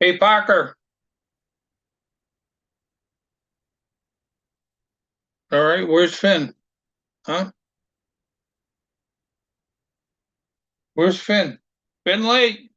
Hey, Parker. All right, where's Finn? Huh? Where's Finn? Been late.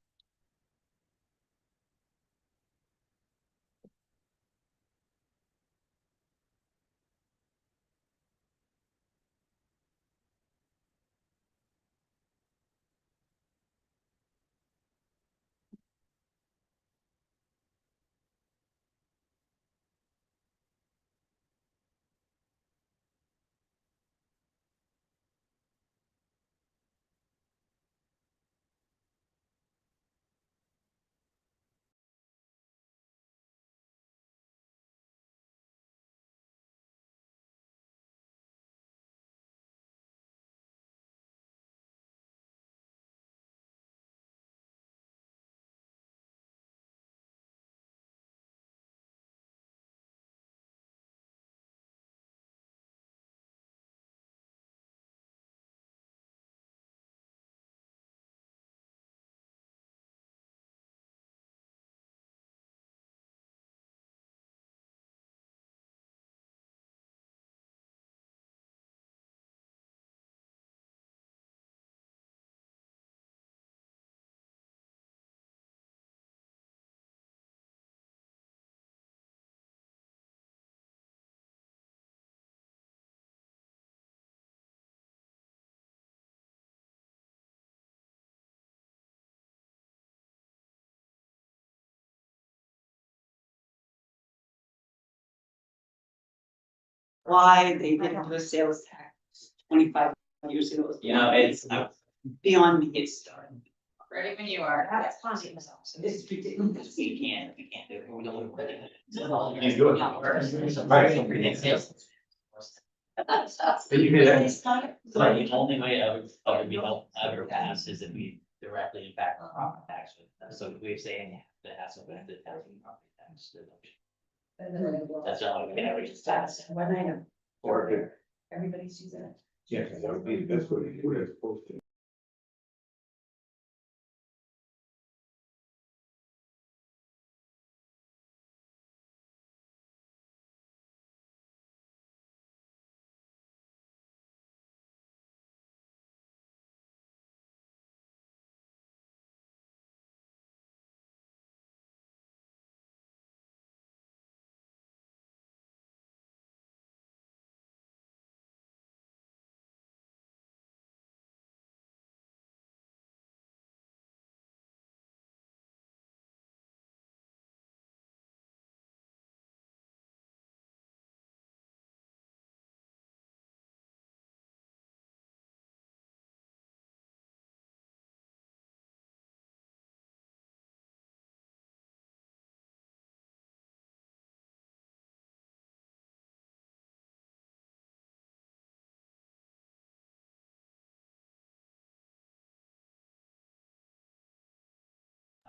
Why they didn't do a sales tax 25 years ago. You know, it's Beyond me, it's. Ready when you are. That's funny. It's ridiculous. we can't do it. We don't look at it. You do it. But you could, but the only way I would be help ever pass is if we directly impact the property tax. So if we're saying that has some benefit having property tax. That's the only way we can ever just pass. One item, Or everybody sees it. Yeah, that would be the best way to do it as opposed to.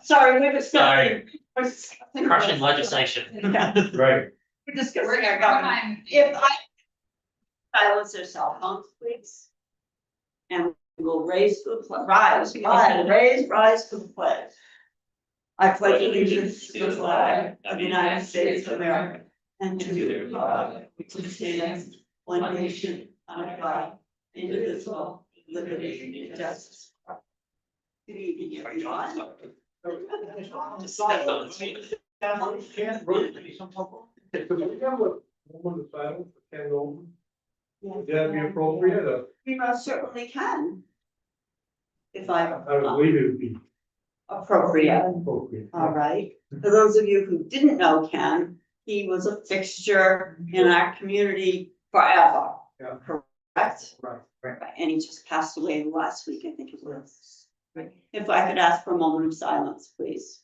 Sorry, we're discussing. Sorry. we're discussing- crushing legislation. Yeah. Right. We're discussing We're our gonna government. If I silence their cell phones, please. And we'll raise to the rise to the pledge. I pledge allegiance to the flag of the United States of America and to the republic which stands one nation under God, indivisible, with liberty and justice. Good evening, everyone. Would that be appropriate, or We most certainly can. If I would believe it would be appropriate. appropriate. All right, for those of you who didn't know Ken, he was a fixture in our community forever. Yeah. Correct? Right. And he just passed away last week, I think it was. If I could ask for a moment of silence, please.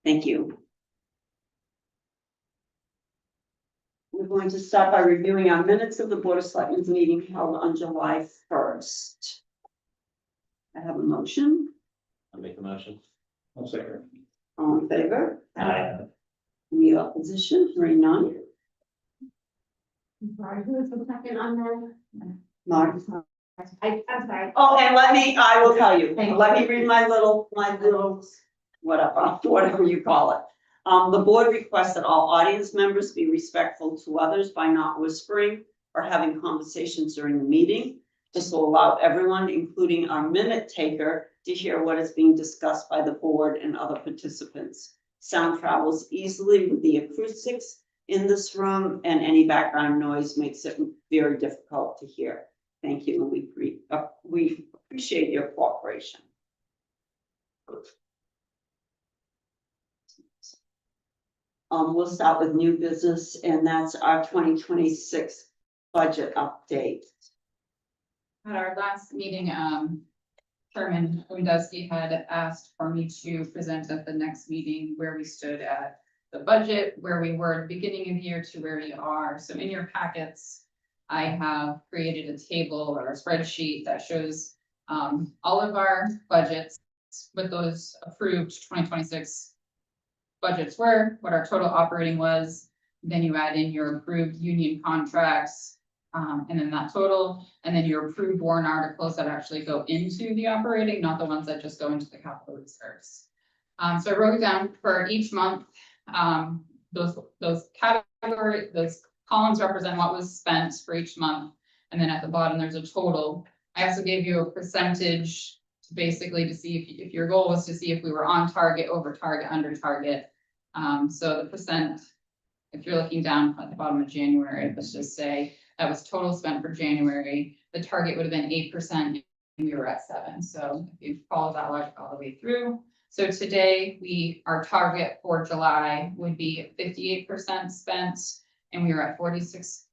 Thank you. We're going to start by reviewing our minutes of the Board of Selectmen's meeting held on July 1st. I have a motion. I'll make a motion. I'll second. All in favor? Aye. Any opposition? Hearing none. Sorry, who is the second on Mark. I'm sorry. Oh, and I will tell you, Thank let you. me read my little, whatever you call it. The board requests that all audience members be respectful to others by not whispering or having conversations during the meeting. This will allow everyone, including our minute taker, to hear what is being discussed by the board and other participants. Sound travels easily with the acoustics in this room, and any background noise makes it very difficult to hear. Thank you, and we appreciate your cooperation. We'll start with new business, and that's our 2026 budget update. At our last meeting, Chairman Wendusky had asked for me to present at the next meeting where we stood at the budget, where we were at the beginning of the year to where we are. So in your packets, I have created a table or a spreadsheet that shows all of our budgets with those approved 2026 budgets were, what our total operating was. Then you add in your approved union contracts, and then that total, and then your approved warrant articles that actually go into the operating, not the ones that just go into the capital reserves. So I wrote it down for each month. Those categories, those columns represent what was spent for each month. And then at the bottom, there's a total. I also gave you a percentage to basically to see if your goal was to see if we were on target, over target, under target. So the percent, if you're looking down at the bottom of January, let's just say that was total spent for January. The target would have been 8% and we were at 7%. So if you follow that logic all the way through. So today our target for July would be 58% spent, and we were at 46%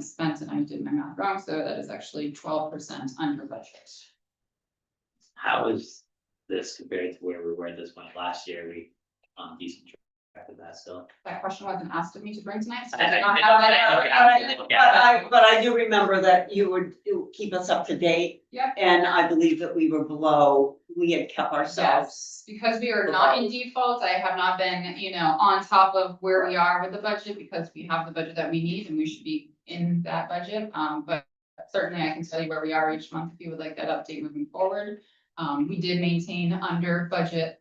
spent, and I did my math wrong, so that is actually 12% under budget. How is this compared to where we were at this point last year? We on decent track of that still. That question wasn't asked of me to bring tonight. So I- I did not I- have that. Okay. But I do remember that you would keep us up to date. Yep. And I believe that we were below, we had kept ourselves. Yes, because we are not in default, I have not been, on top of where we are with the budget, because we have the budget that we need and we should be in that budget. But certainly I can tell you where we are each month if you would like that update moving forward. We did maintain under budget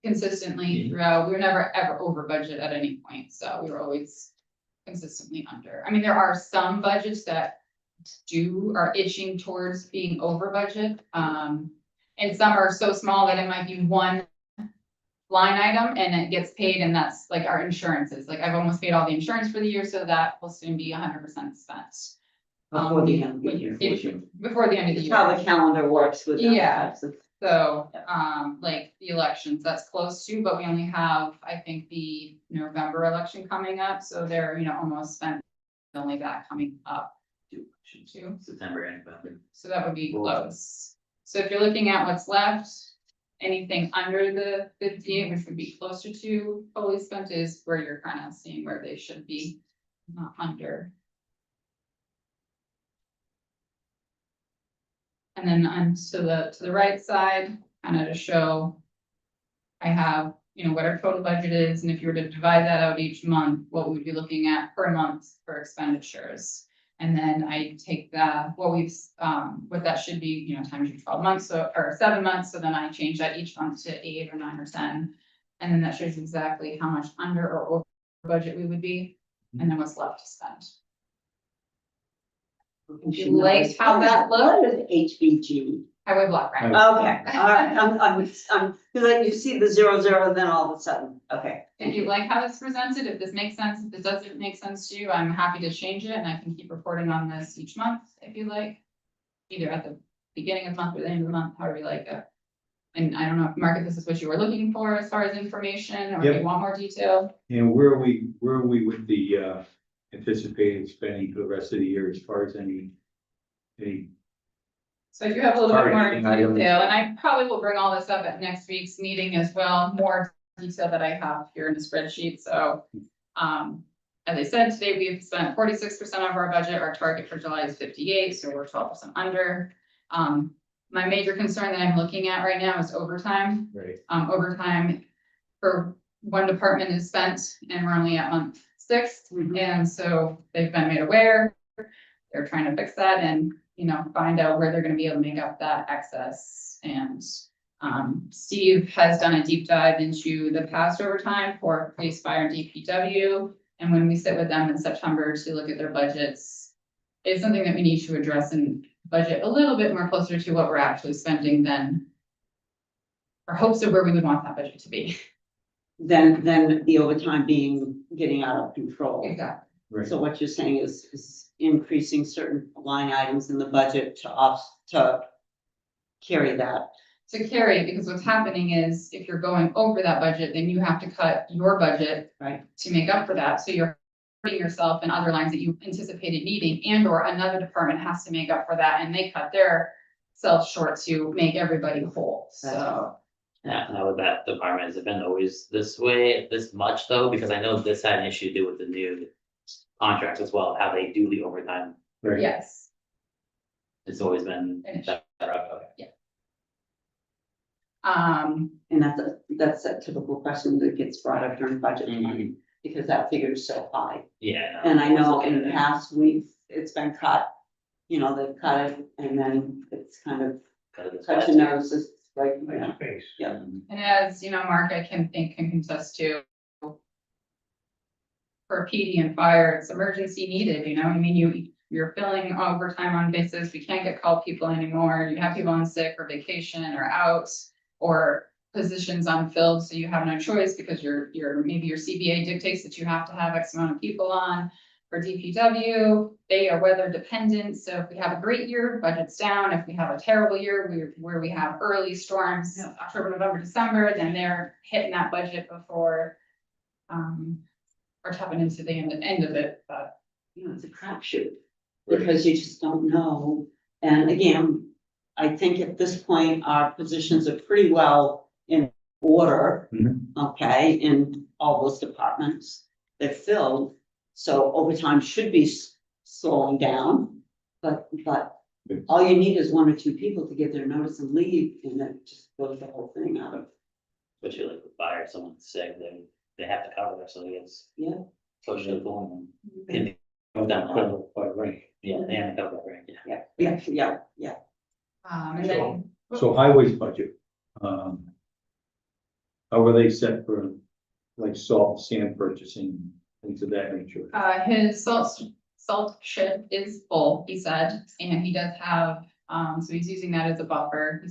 consistently throughout. We were never ever over budget at any point, so we were always consistently under. I mean, there are some budgets that are itching towards being over budget. And some are so small that it might be one line item and it gets paid, and that's like our insurances. Like I've almost paid all the insurance for the year, so that will soon be 100% spent. Before the end of the year. Before the end of the It's year. how the calendar works with. them. Yeah. So, like the elections, that's close to, but we only have, I think, the November election coming up, so they're, almost spent. Only that coming up. Two. September and November. So that would be close. So if you're looking at what's left, anything under the 58, which would be closer to fully spent, is where you're kind of seeing where they should be, not under. And then on to the right side, kind of to show I have, what our total budget is, and if you were to divide that out each month, what we would be looking at per month for expenditures. And then I take what that should be, times your 12 months, or 7 months, so then I change that each month to 8 or 9 or 10. And then that shows exactly how much under or over budget we would be, and then what's left to spend. You liked how that looked? What is HBG? Highway block grant. Okay, all right, I'm, because like you see the 0, then all of a sudden, okay. If you like how it's presented, if this makes sense, if this doesn't make sense to you, I'm happy to change it, and I can keep reporting on this each month if you like. Either at the beginning of the month or the end of the month, however you like it. And I don't know if Mark, if this is what you were looking for as far as information, or if you want more detail. And where are we with the anticipated spending for the rest of the year as far as any? So I do have a little bit more Targeting items. detail, and I probably will bring all this up at next week's meeting as well, more detail that I have here in the spreadsheet, so. As I said, today we have spent 46% of our budget, our target for July is 58, so we're 12% under. My major concern that I'm looking at right now is overtime. Right. Overtime for one department is spent, and we're only at month 6th. Mhm. And so they've been made aware. They're trying to fix that and, find out where they're gonna be able to make up that excess. And Steve has done a deep dive into the past overtime for police, fire, and DPW. And when we sit with them in September to look at their budgets, it's something that we need to address and budget a little bit more closer to what we're actually spending than our hopes of where we would want that budget to be. Then the overtime getting out of control. Exactly. Right. So what you're saying is increasing certain line items in the budget to carry that. To carry, because what's happening is if you're going over that budget, then you have to cut your budget. Right. To make up for that, so you're hurting yourself in other lines that you anticipated needing, and or another department has to make up for that, and they cut their self short to make everybody whole, so. Yeah, now with that department, has it been always this way, this much though? Because I know this had an issue to do with the new contracts as well, how they do the overtime. Right. Yes, It's always been Finish. that route. Okay. And that's a typical question that gets brought up during budget time, because that figure is so high. Yeah. And I know in the past, it's been cut, they've cut it, and then it's kind of cut your nose, it's like, yeah. Space. Yeah. and as Mark, I can contest to. For PD and fire, it's emergency needed, I mean, you're filling overtime on basis, we can't get called people anymore, you have people on sick or vacation or out. Or positions unfilled, so you have no choice because maybe your CBA dictates that you have to have X amount of people on. For DPW, they are weather dependent, so if we have a great year, budget's down. If we have a terrible year, where we have early storms, October, November, December, then they're hitting that budget before. Or tapping into the end of it, but. It's a crapshoot, because you just don't know. And again, I think at this point, our positions are pretty well in order. Mhm. Okay, in all those departments, they're filled, so overtime should be slowing down. But all you need is one or two people to get their notice and leave, and then just blows the whole thing out of. Especially like with fire, someone's sick, they have to cover it, so it's. Yeah. Push it along. And move down the road. By right. Yeah, they have to cover it, right, yeah. Yeah. And then. So highways budget, how are they set for like salt, sand purchasing, things of that nature? His salt shed is full, he said, and he does have, so he's using that as a buffer.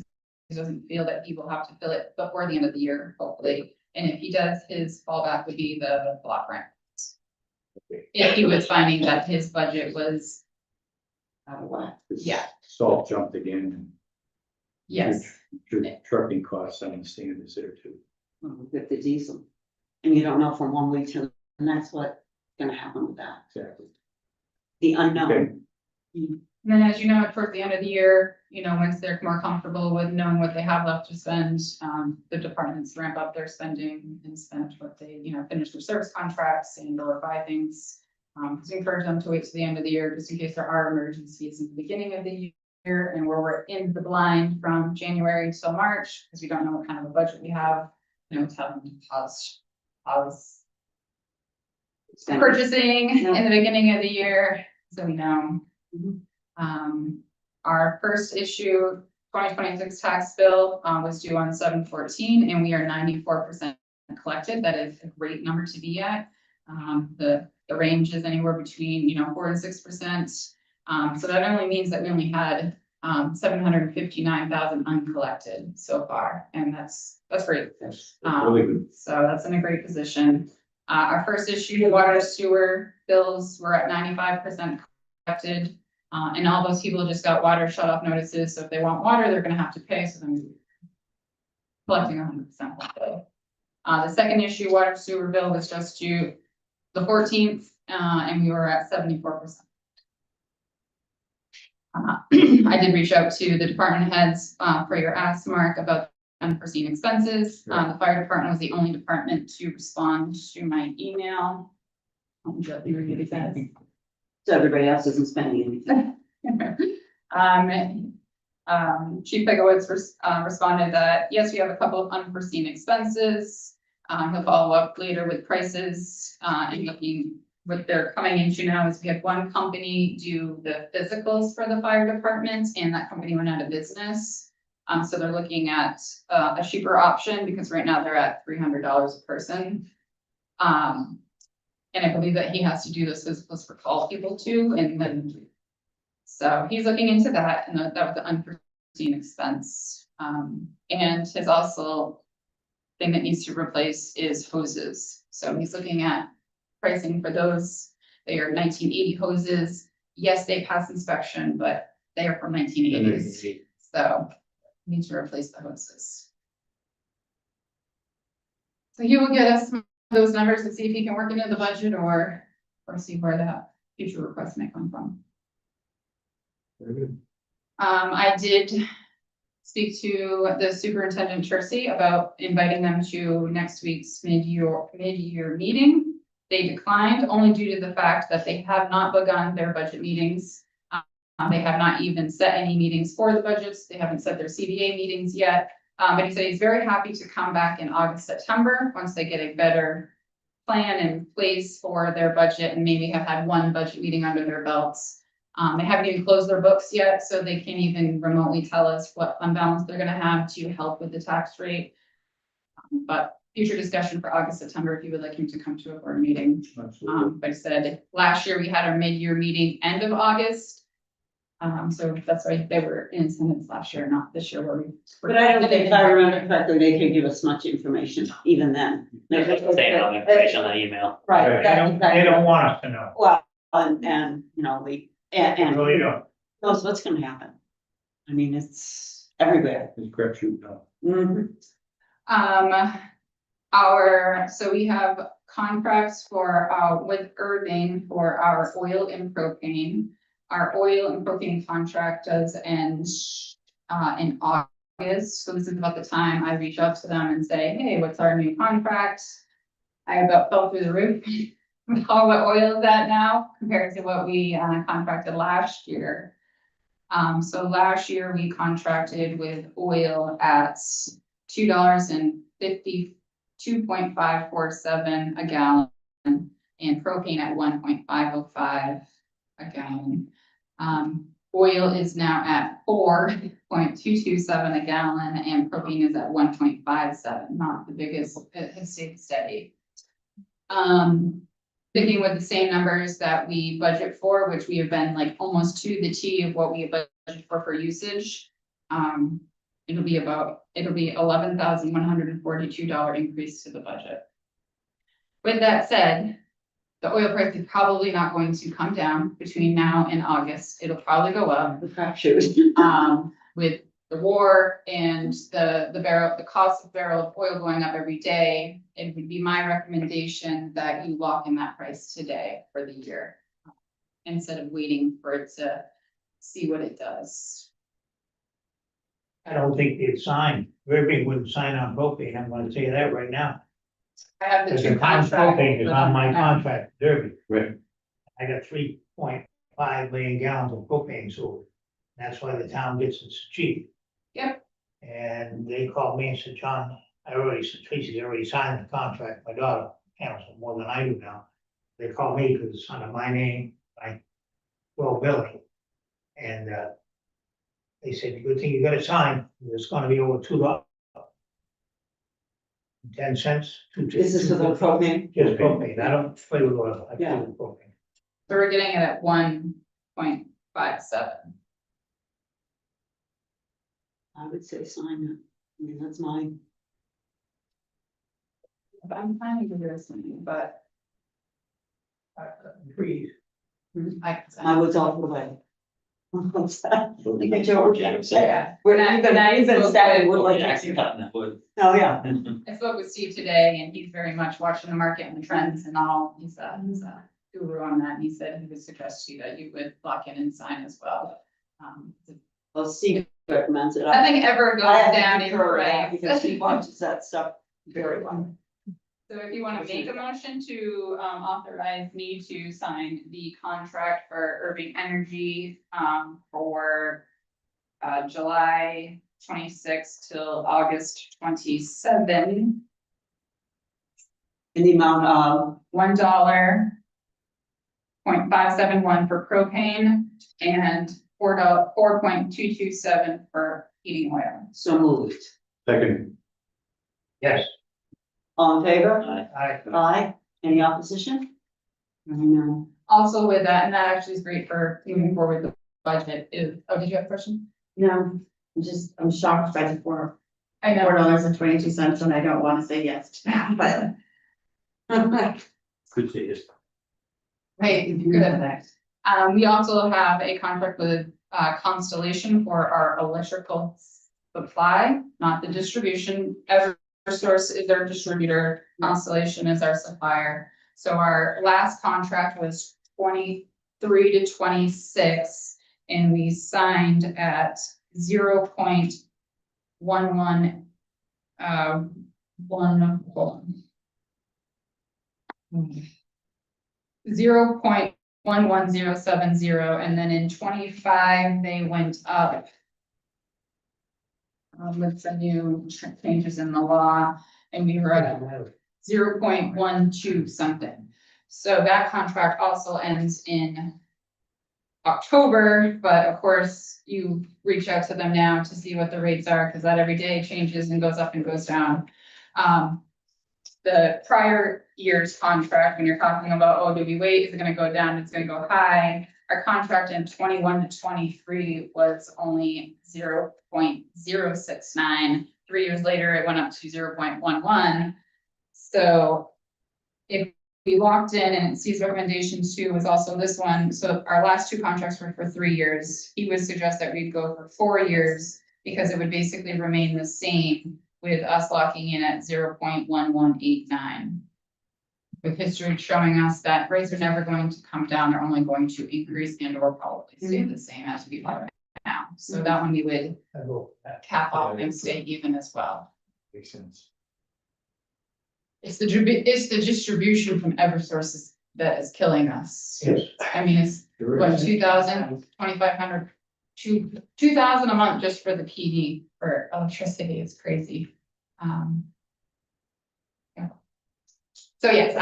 He doesn't feel that he will have to fill it before the end of the year, hopefully. And if he does, his fallback would be the block grant. If he was finding that his budget was, Out of whack. Yeah. Salt jumped again. yes, Trucking costs, I understand, is there too. With the diesel, and you don't know from one week to the next what's gonna happen with that, Exactly. the Okay. unknown. and then as you know, towards the end of the year, once they're more comfortable with knowing what they have left to spend, the departments ramp up their spending and spend what they, finish their service contracts and or buy things. So encourage them to wait to the end of the year, just in case there are emergencies in the beginning of the year, and where we're in the blind from January till March, because we don't know what kind of a budget we have, tell them to pause purchasing Yeah. in the beginning of the year, so we know. Mhm. Our first issue, 2026 tax bill, was due on 7/14, and we are 94% collected. That is a great number to be at. The range is anywhere between, 4 and 6%. So that only means that we only had 759,000 uncollected so far, and that's great. That's really good. So that's in a great position. Our first issue, water sewer bills, were at 95% collected. And all those people just got water shut off notices, so if they want water, they're gonna have to pay, so then we're collecting 100% of the bill. The second issue, water sewer bill, was just due the 14th, and we were at 74%. I did reach out to the department heads, for your ask, Mark, about unforeseen expenses. The fire department was the only department to respond to my email. So everybody else isn't spending anything. Chief Pegowitz responded that, yes, we have a couple of unforeseen expenses. He'll follow up later with prices, and looking what they're coming into now is we had one company do the physicals for the fire department, and that company went out of business. So they're looking at a cheaper option, because right now they're at $300 a person. And I believe that he has to do those physicals for call people too, and then. So he's looking into that, and that was an unforeseen expense. And his also thing that needs to replace is hoses. So he's looking at pricing for those. They are 1980 hoses. Yes, they pass inspection, but they are from 1980s. So we need to replace the hoses. So he will get us those numbers to see if he can work into the budget or see where that future request may come from. Very good. I did speak to the superintendent Tercey about inviting them to next week's mid-year meeting. They declined only due to the fact that they have not begun their budget meetings. They have not even set any meetings for the budgets. They haven't set their CBA meetings yet. But he said he's very happy to come back in August, September, once they get a better plan in place for their budget and maybe have had one budget meeting under their belts. They haven't even closed their books yet, so they can't even remotely tell us what fund balance they're gonna have to help with the tax rate. But future discussion for August, September, if you would like him to come to a board meeting. Absolutely. Like I said, last year we had our mid-year meeting end of August. So that's why they were in attendance last year, not this year where we. But I don't think, if I remember correctly, they could give us much information even then. Same on information on email. Right. They don't want us to know. Well, and, you know, and Really don't. knows what's gonna happen. I mean, it's everywhere. It's crapshoot now. Mhm. So we have contracts for, with Irving for our oil and propane. Our oil and propane contract does end, in August. So this is about the time I reach out to them and say, hey, what's our new contract? I about fell through the roof. What oil is that now compared to what we, contracted last year? So last year we contracted with oil at $2.547 a gallon and propane at 1.505 a gallon. Oil is now at 4.227 a gallon and propane is at 1.57, not the biggest, it has stayed steady. Sticking with the same numbers that we budget for, which we have been like almost to the T of what we budget for usage. It'll be $11,142 increase to the budget. With that said, the oil price is probably not going to come down between now and August. It'll probably go up. The crapshoot. With the war and the cost of barrel of oil going up every day, it would be my recommendation that you lock in that price today for the year. Instead of waiting for it to see what it does. I don't think they'd sign, Irving wouldn't sign on propane, I'm gonna tell you that right now. I have the Because two the town's contracts. propane is on my with them. contract, with Irving. Right. I got 3.5 million gallons of propane sold. That's why the town gets it cheap. Yep. And they called me and said, John, Tracy's already signed the contract, my daughter handles it more than I do now. They called me because it's under my name, Billy. And, they said, the good thing you got it signed, it's gonna be over $2. 10 cents. This is for the propane. Just propane, I don't play with oil, I play Yeah. with propane. So we're getting it at 1.57. I would say sign it. I mean, that's mine. I'm fine with this, but Freeze. I. I was all the way. What's that? So Look at George. Yeah. We're And I- even, and I we've been spoke stabbing with- wood like Jackson that. cutting that wood. Oh, yeah. I spoke with Steve today and he's very much watching the market and the trends and all. He's a guru on that. And he said he would suggest to you that you would lock in and sign as well. Well, Steve recommends it. Nothing ever goes I have to down in concur with that price. because he watches that stuff very well. So if you want to make a motion to authorize me to sign the contract for Irving Energy for July 26th till August 27, In the amount of, $1 0.571 for propane and $4.227 for heating oil. So moved. Second, Yes. All in favor? I, Aye. Any opposition? No. Also with that, and that actually is great for moving forward the budget is, oh, did you have a question? No, I'm shocked by the I know. $4.22, and I don't wanna say yes to that, but. could say this. Hey, good. We also have a contract with Constellation for our electrical supply, not the distribution. Eversource is their distributor, Constellation is our supplier. So our last contract was 23 to 26, and we signed at 0.11. Hold on. 0.117070, and then in 25, they went up. With some new changes in the law, and we were at 0.12 something. So that contract also ends in October, but of course, you reach out to them now to see what the rates are, because that every day changes and goes up and goes down. The prior year's contract, when you're talking about, oh, do we wait? Is it gonna go down? It's gonna go high. Our contract in 21 to 23 was only 0.069. 3 years later, it went up to 0.11. So if we locked in, and C's recommendation too was also this one. So our last two contracts were for 3 years. He would suggest that we'd go for 4 years because it would basically remain the same with us locking in at 0.1189. With history showing us that rates are never going to come down, they're only going to increase and or probably stay the same as we are right now. So that one we would I go. with that. cap off and stay even as well. Makes sense. It's the distribution from Eversource that is killing us. Yes. I mean, it's what, 2,000, 2,500, 2,000 a month just for the PD for electricity is crazy. Yeah. So yes,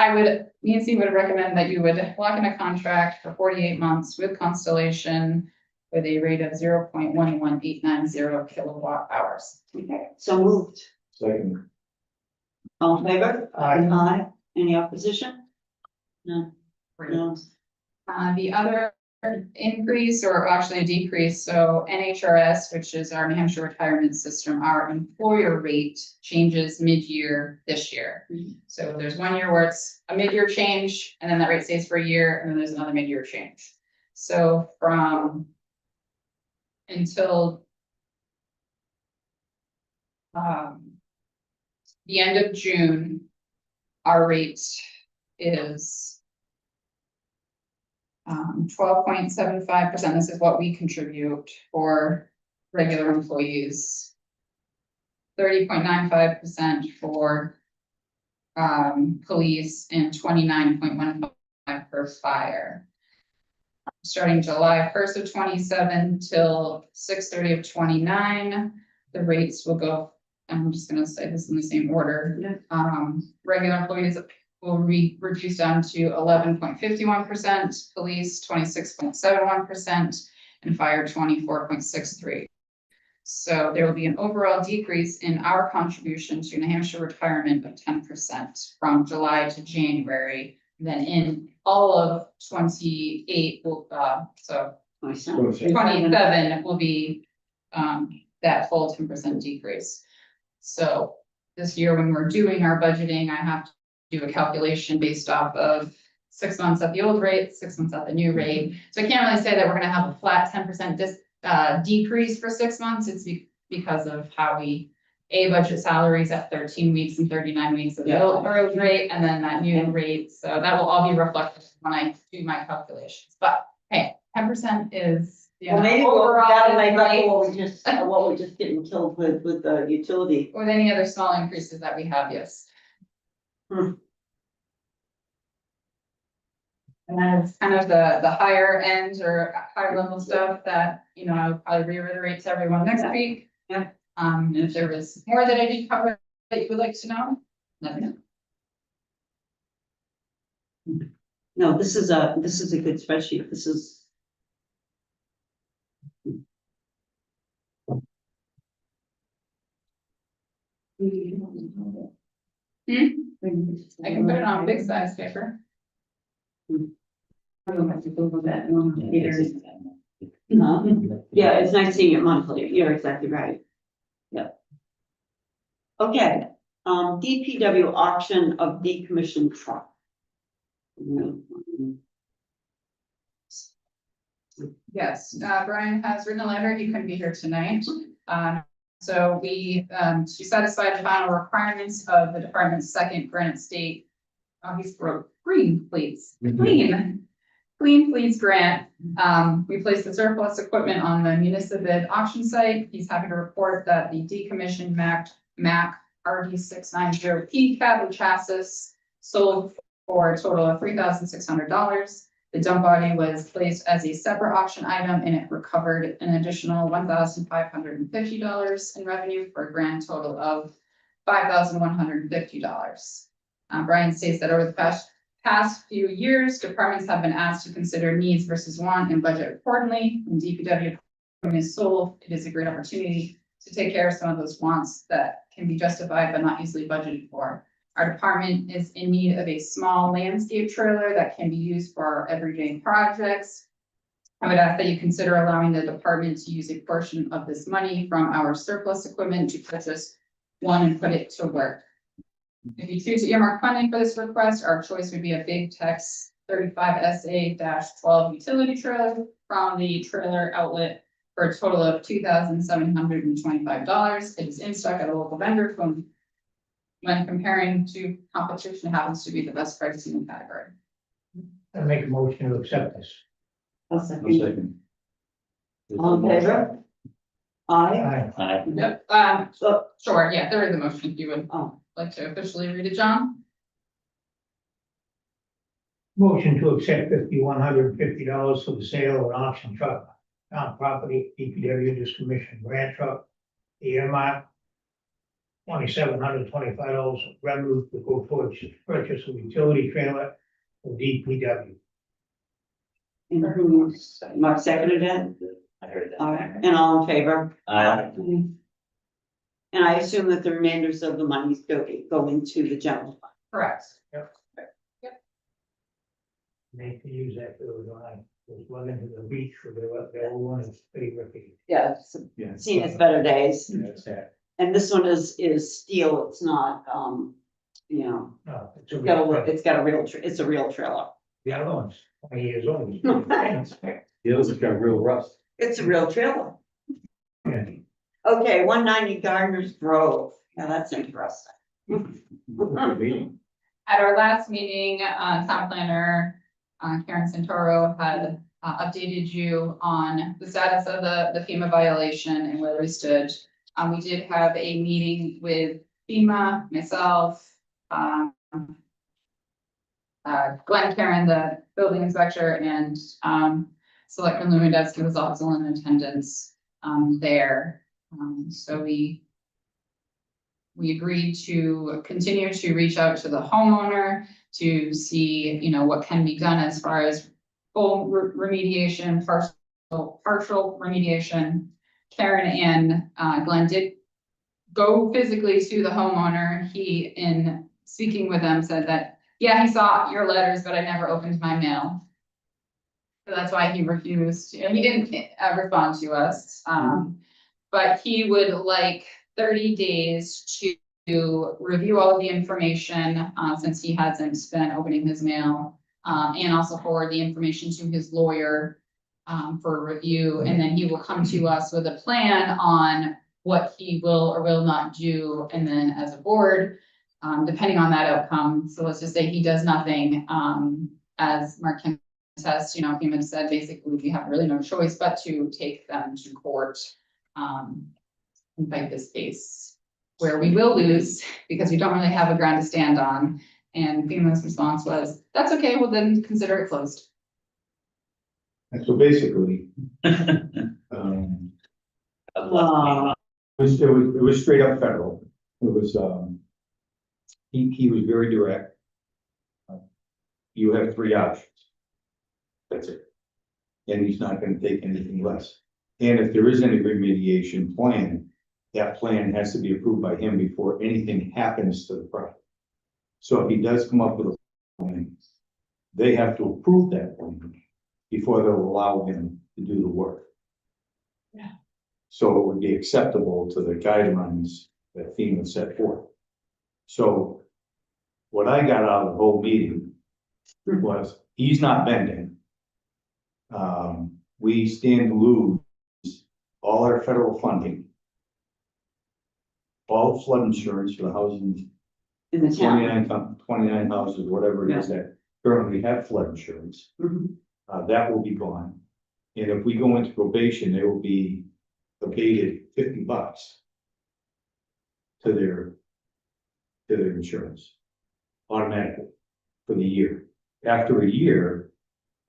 Nancy would recommend that you would lock in a contract for 48 months with Constellation with a rate of 0.11890 kilowatt hours. Okay, so moved. Second, All in favor? Aye. Aye. Any opposition? No. No. The other increase, or actually a decrease, so NHRS, which is our New Hampshire retirement system, our employer rate changes mid-year this year. So there's 1 year where it's a mid-year change, and then that rate stays for a year, and then there's another mid-year change. So from until the end of June, our rate is 12.75%. This is what we contribute for regular employees. 30.95% for police and 29.15% for fire. Starting July 1st of 27 till 6/30 of 29, the rates will go, and I'm just gonna say this in the same order. Regular employees will be reduced down to 11.51%, police 26.71%, and fire 24.63%. So there will be an overall decrease in our contribution to New Hampshire retirement of 10% from July to January. Then in all of 28 will, so 27 will be that full 10% decrease. So this year, when we're doing our budgeting, I have to do a calculation based off of 6 months at the old rate, 6 months at the new rate. So I can't really say that we're gonna have a flat 10% decrease for 6 months. It's because of how we budget salaries at 13 weeks and 39 weeks of the old rate, and then that new rate. So that will all be reflected when I do my calculations. But hey, 10% is, Well, maybe we'll overall gotta make up right. for what we're just getting killed with the utility. With any other small increases that we have, yes. And that's kind of the higher end or higher level stuff that, I'll probably reiterate to everyone next week. Yeah. If there was more that I didn't cover that you would like to know, let me know. No, this is a good spreadsheet. This is. I can put it on big size paper. I don't have to Google that one either. No, yeah, it's nice seeing it monthly. You're exactly right. Yep. Okay, DPW auction of decommissioned truck. Yes, Brian has written a letter, he couldn't be here tonight. So she satisfied the final requirements of the department's second Granite State. He's wrote green fleets, clean fleets grant. We placed the surplus equipment on the municipal bid auction site. He's happy to report that the decommissioned Mack RD 690P cab chassis sold for a total of $3,600. The dump body was placed as a separate auction item and it recovered an additional $1,550 in revenue for a grand total of $5,150. Brian states that over the past few years, departments have been asked to consider needs versus want and budget accordingly. When DPW equipment is sold, it is a great opportunity to take care of some of those wants that can be justified but not easily budgeted for. Our department is in need of a small landscape trailer that can be used for our everyday projects. I would ask that you consider allowing the department to use a portion of this money from our surplus equipment to purchase one and put it to work. If you choose to earmark funding for this request, our choice would be a Big Tex 35SA-12 utility trailer from the trailer outlet for a total of $2,725. It is in stock at a local vendor from when comparing to competition happens to be the best price in the category. I make a motion to accept this. I'll I'll second. second. All in favor? Aye. Aye. Yep, So, sure, yeah, there is a motion if you would oh, like to officially read it, John. Motion to accept $5,150 for the sale of an auction truck, town property, DPW decommissioned grant truck, the earmark. $2,725 revenue to go towards purchase of utility trailer for DPW. and who, Mark seconded it? I heard that. All right, and all in favor? Uh, And I assume that the remainders of the monies go into the general fund. Correct. They can use that for was one into the beach for their one is pretty ripping. Yeah, Yeah. seen its better days. Yeah, it's that. And this one is steel, it's not, you know, No, it's it's got a real, it's a real trailer. the other one's 20 years old. The others have got real rust. It's a real trailer. Yeah. Okay, 190 Gardner's Grove. Yeah, that's interesting. Good meeting. At our last meeting, town planner, Karen Santoro had updated you on the status of the FEMA violation and where we stood. We did have a meeting with FEMA, myself, Glenn Karen, the building inspector, and Selectman Lewandowski was also in attendance there. So we agreed to continue to reach out to the homeowner to see, you know, what can be done as far as full remediation, partial remediation. Karen and Glenn did go physically to the homeowner. He, in speaking with them, said that, yeah, he saw your letters, but I never opened my mail. So that's why he refused, and he didn't respond to us. But he would like 30 days to review all of the information, since he hasn't been opening his mail, and also forward the information to his lawyer for review, and then he will come to us with a plan on what he will or will not do, and then as a board, depending on that outcome, so let's just say he does nothing, as Mark can attest, you know, FEMA said basically we have really no choice but to take them to court, and fight this case, where we will lose because we don't really have a ground to stand on. And FEMA's response was, that's okay, well then consider it closed. And so basically, it was straight up federal. It was, he was very direct. you have 3 options. That's it. And he's not gonna take anything less. And if there is any remediation plan, that plan has to be approved by him before anything happens to the property. So if he does come up with a plan, they have to approve that plan before they'll allow him to do the work. Yeah. So it would be acceptable to the guidelines that FEMA set forth. So what I got out of the whole meeting was, he's not bending. We stand to lose all our federal funding, all flood insurance for the housing, In the town. 29 houses, whatever it is that currently have flood insurance. Mhm. That will be gone. And if we go into probation, they will be abated $50 to their insurance automatically for the year. After a year,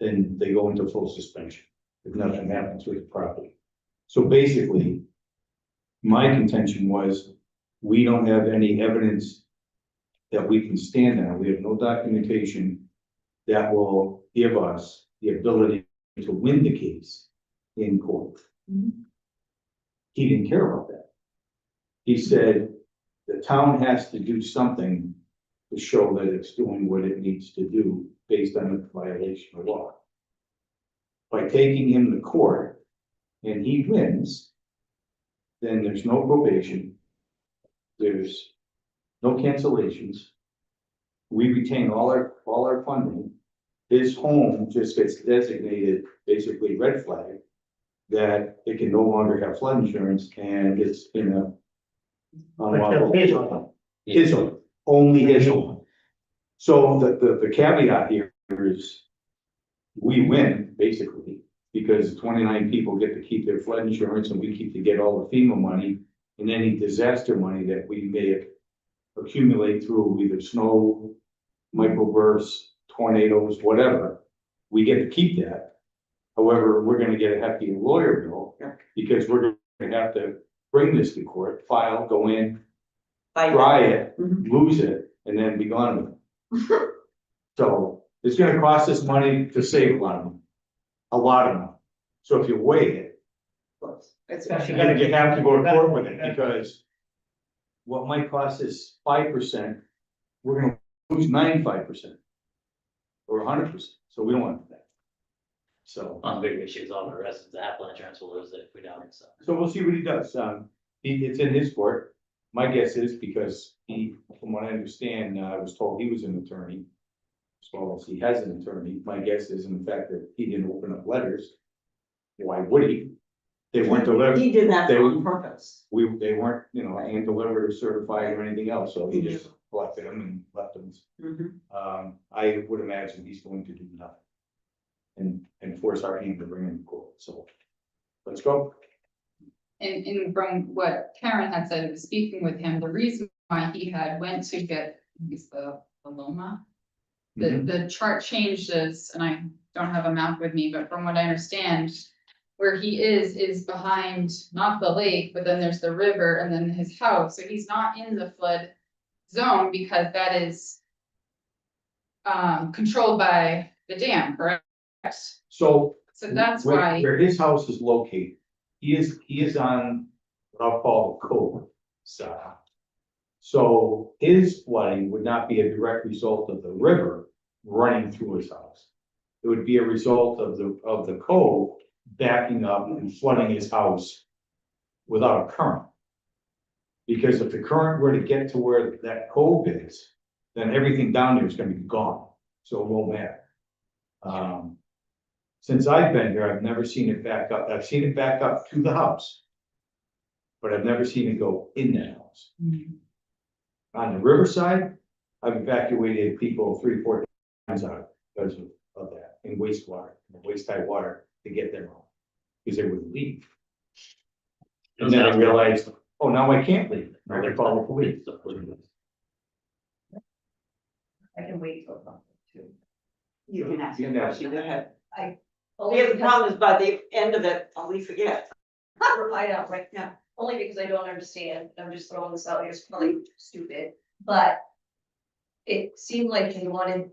then they go into full suspension if nothing happens with the property. So basically, my contention was, we don't have any evidence that we can stand on. We have no documentation that will give us the ability to win the case in court. Mhm. He didn't care about that. He said the town has to do something to show that it's doing what it needs to do based on a violation of law. By taking him to court and he wins, then there's no probation, there's no cancellations. We retain all our funding. His home just gets designated basically red flag, that it can no longer have flood insurance and it's in a. But his home. His home, only his home. So the caveat here is, we win basically, because 29 people get to keep their flood insurance and we keep to get all the FEMA money and any disaster money that we may accumulate through either snow, microbursts, tornadoes, whatever. We get to keep that. However, we're gonna get a hefty lawyer bill because we're gonna have to bring this to court, file, go in, Fight. try it, Mhm. lose it, and then be gone with it. So it's gonna cost us money to save a lot of money. A lot of money. So if you weigh it, Especially. you have to go to court with it, because what might cost us 5%, we're gonna lose 95%. Or 100%, so we don't want that. So, On bigger issues, all the residents that have flood insurance will lose it if we don't, so. so we'll see what he does, it's in his court. My guess is because from what I understand, I was told he was an attorney. As well as he has an attorney, my guess is in the fact that he didn't open up letters. Why would he? They weren't delivered, He did that They- on purpose. they weren't, hand delivered or certified or anything else, so he just collected them and left them. Mhm. I would imagine he's going to do nothing. And force our hand to bring him to court, so. Let's go. And from what Karen had said, speaking with him, the reason why he had went to get, the Loma. The chart changes, and I don't have a map with me, but from what I understand, where he is behind, not the lake, but then there's the river and then his house, so he's not in the flood zone because that is controlled by the dam, correct? So. So that's where- why, Where his house is located, he is on what I'll call the cove side. So his flooding would not be a direct result of the river running through his house. It would be a result of the cove backing up and flooding his house without a current. Because if the current were to get to where that cove is, then everything down there is gonna be gone, so it won't matter. Since I've been here, I've never seen it back up. I've seen it back up to the house. But I've never seen it go in that house. On the riverside, I've evacuated people 3-4 times out because of that, in wastewater, waste high water to get them home. Because they would leave. And then I realized, oh, now I can't leave. Now they call the police. I can wait till too. You can ask You a can ask. question, go ahead. Only The because, problem is by the end of it, we forget. I know, right, Yeah. only because I don't understand, I'm just throwing this out here, it's probably stupid, but. It seemed like they wanted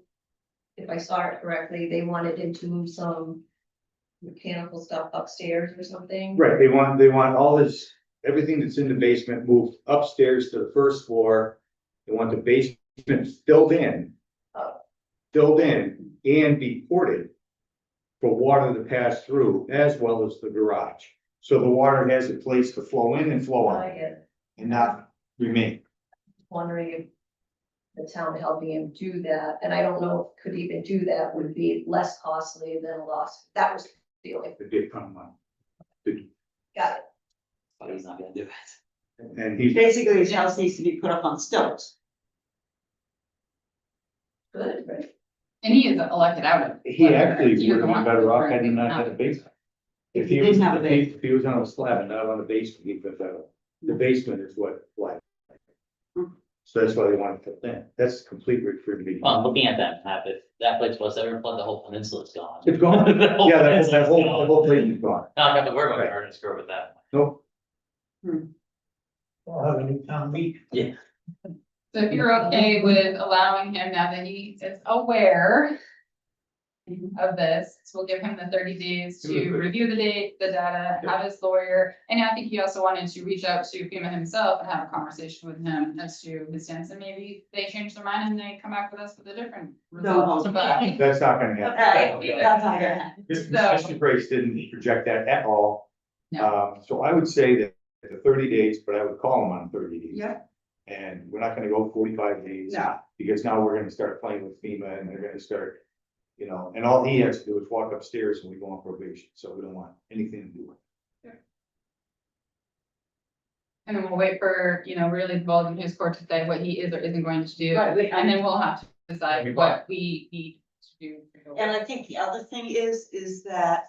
if I saw it correctly, they wanted him to move some mechanical stuff upstairs or something. Right, they want all this, everything that's in the basement moved upstairs to the first floor. They want the basement filled in. Filled in and be ported for water to pass through as well as the garage. So the water has a place to flow in and flow I out get it. and not remain. Wondering if the town helping him do that, and I don't know if could even do that would be less costly than a loss. That was the only, The big ton of money. got it. But he's not gonna do it. And he's, Basically, his house needs to be put up on stilts. Good, right? And he is elected out of. he actually He would doesn't have been want better off to had he not out. had a basement. If he didn't have a If he was on a slab and not on a basement, he'd been better. The basement is what, like. So that's why they want to put that. That's complete refrigerated. Well, I'm looking at that map, if that place was ever flooded, the whole peninsula's gone. It's gone. Yeah, that whole place is gone. Not have to worry about Ernest Grove with that. Nope. We'll have a new town meeting. Yeah. So if you're okay with allowing him now that he is aware of this, so we'll give him the 30 days to review the data, have his lawyer. And I think he also wanted to reach out to FEMA himself and have a conversation with him as to his stance, and maybe they change their mind and they come back with us with a different result. But That's not gonna happen. Okay, that's not gonna happen. Mr. Grace didn't project that at all. No. So I would say that the 30 days, but I would call him on 30 days. Yeah. And we're not gonna go 45 days. No. Because now we're gonna start playing with FEMA and they're gonna start, you know, and all he has to do is walk upstairs and we go on probation, so we don't want anything to do with it. And then we'll wait for, really divulging his court to say what he is or isn't going to do. Right, And then we'll have to decide what we need to do. And I think the other thing is that,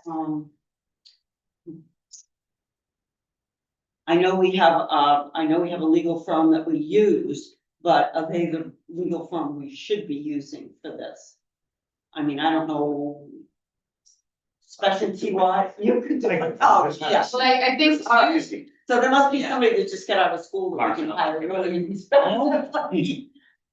I know we have a legal firm that we use, but are they the legal firm we should be using for this? I mean, I don't know. Specialty wise, you could do it, oh, yeah, So I think, so there must be somebody that just got out of school that we can hire,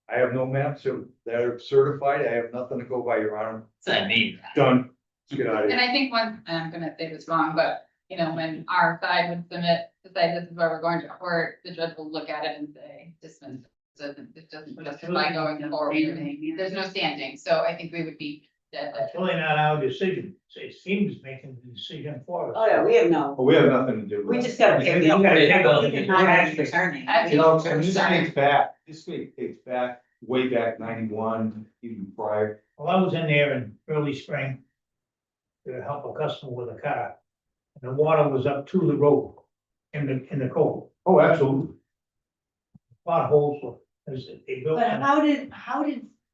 I have no maps that are certified, I have nothing to go by, Your Honor. What's that mean? Done. Get out of and here. I think one, and I'm gonna say this wrong, but, when our side would submit to say this is where we're going to court, the judge will look at it and say, dismiss. It doesn't justify going forward. There's no standing, so I think we would be dead. It's really not our decision. It seems making the decision for us. Oh, yeah, we have no, But we have nothing to do with it. we just gotta pay the. You gotta take a- We can hire an attorney. You know, and this dates back, way back 91, even prior. Well, I was in there in early spring to help a customer with a car. And the water was up to the road in the cove. Oh, absolutely. Potholes were, as they built. But how did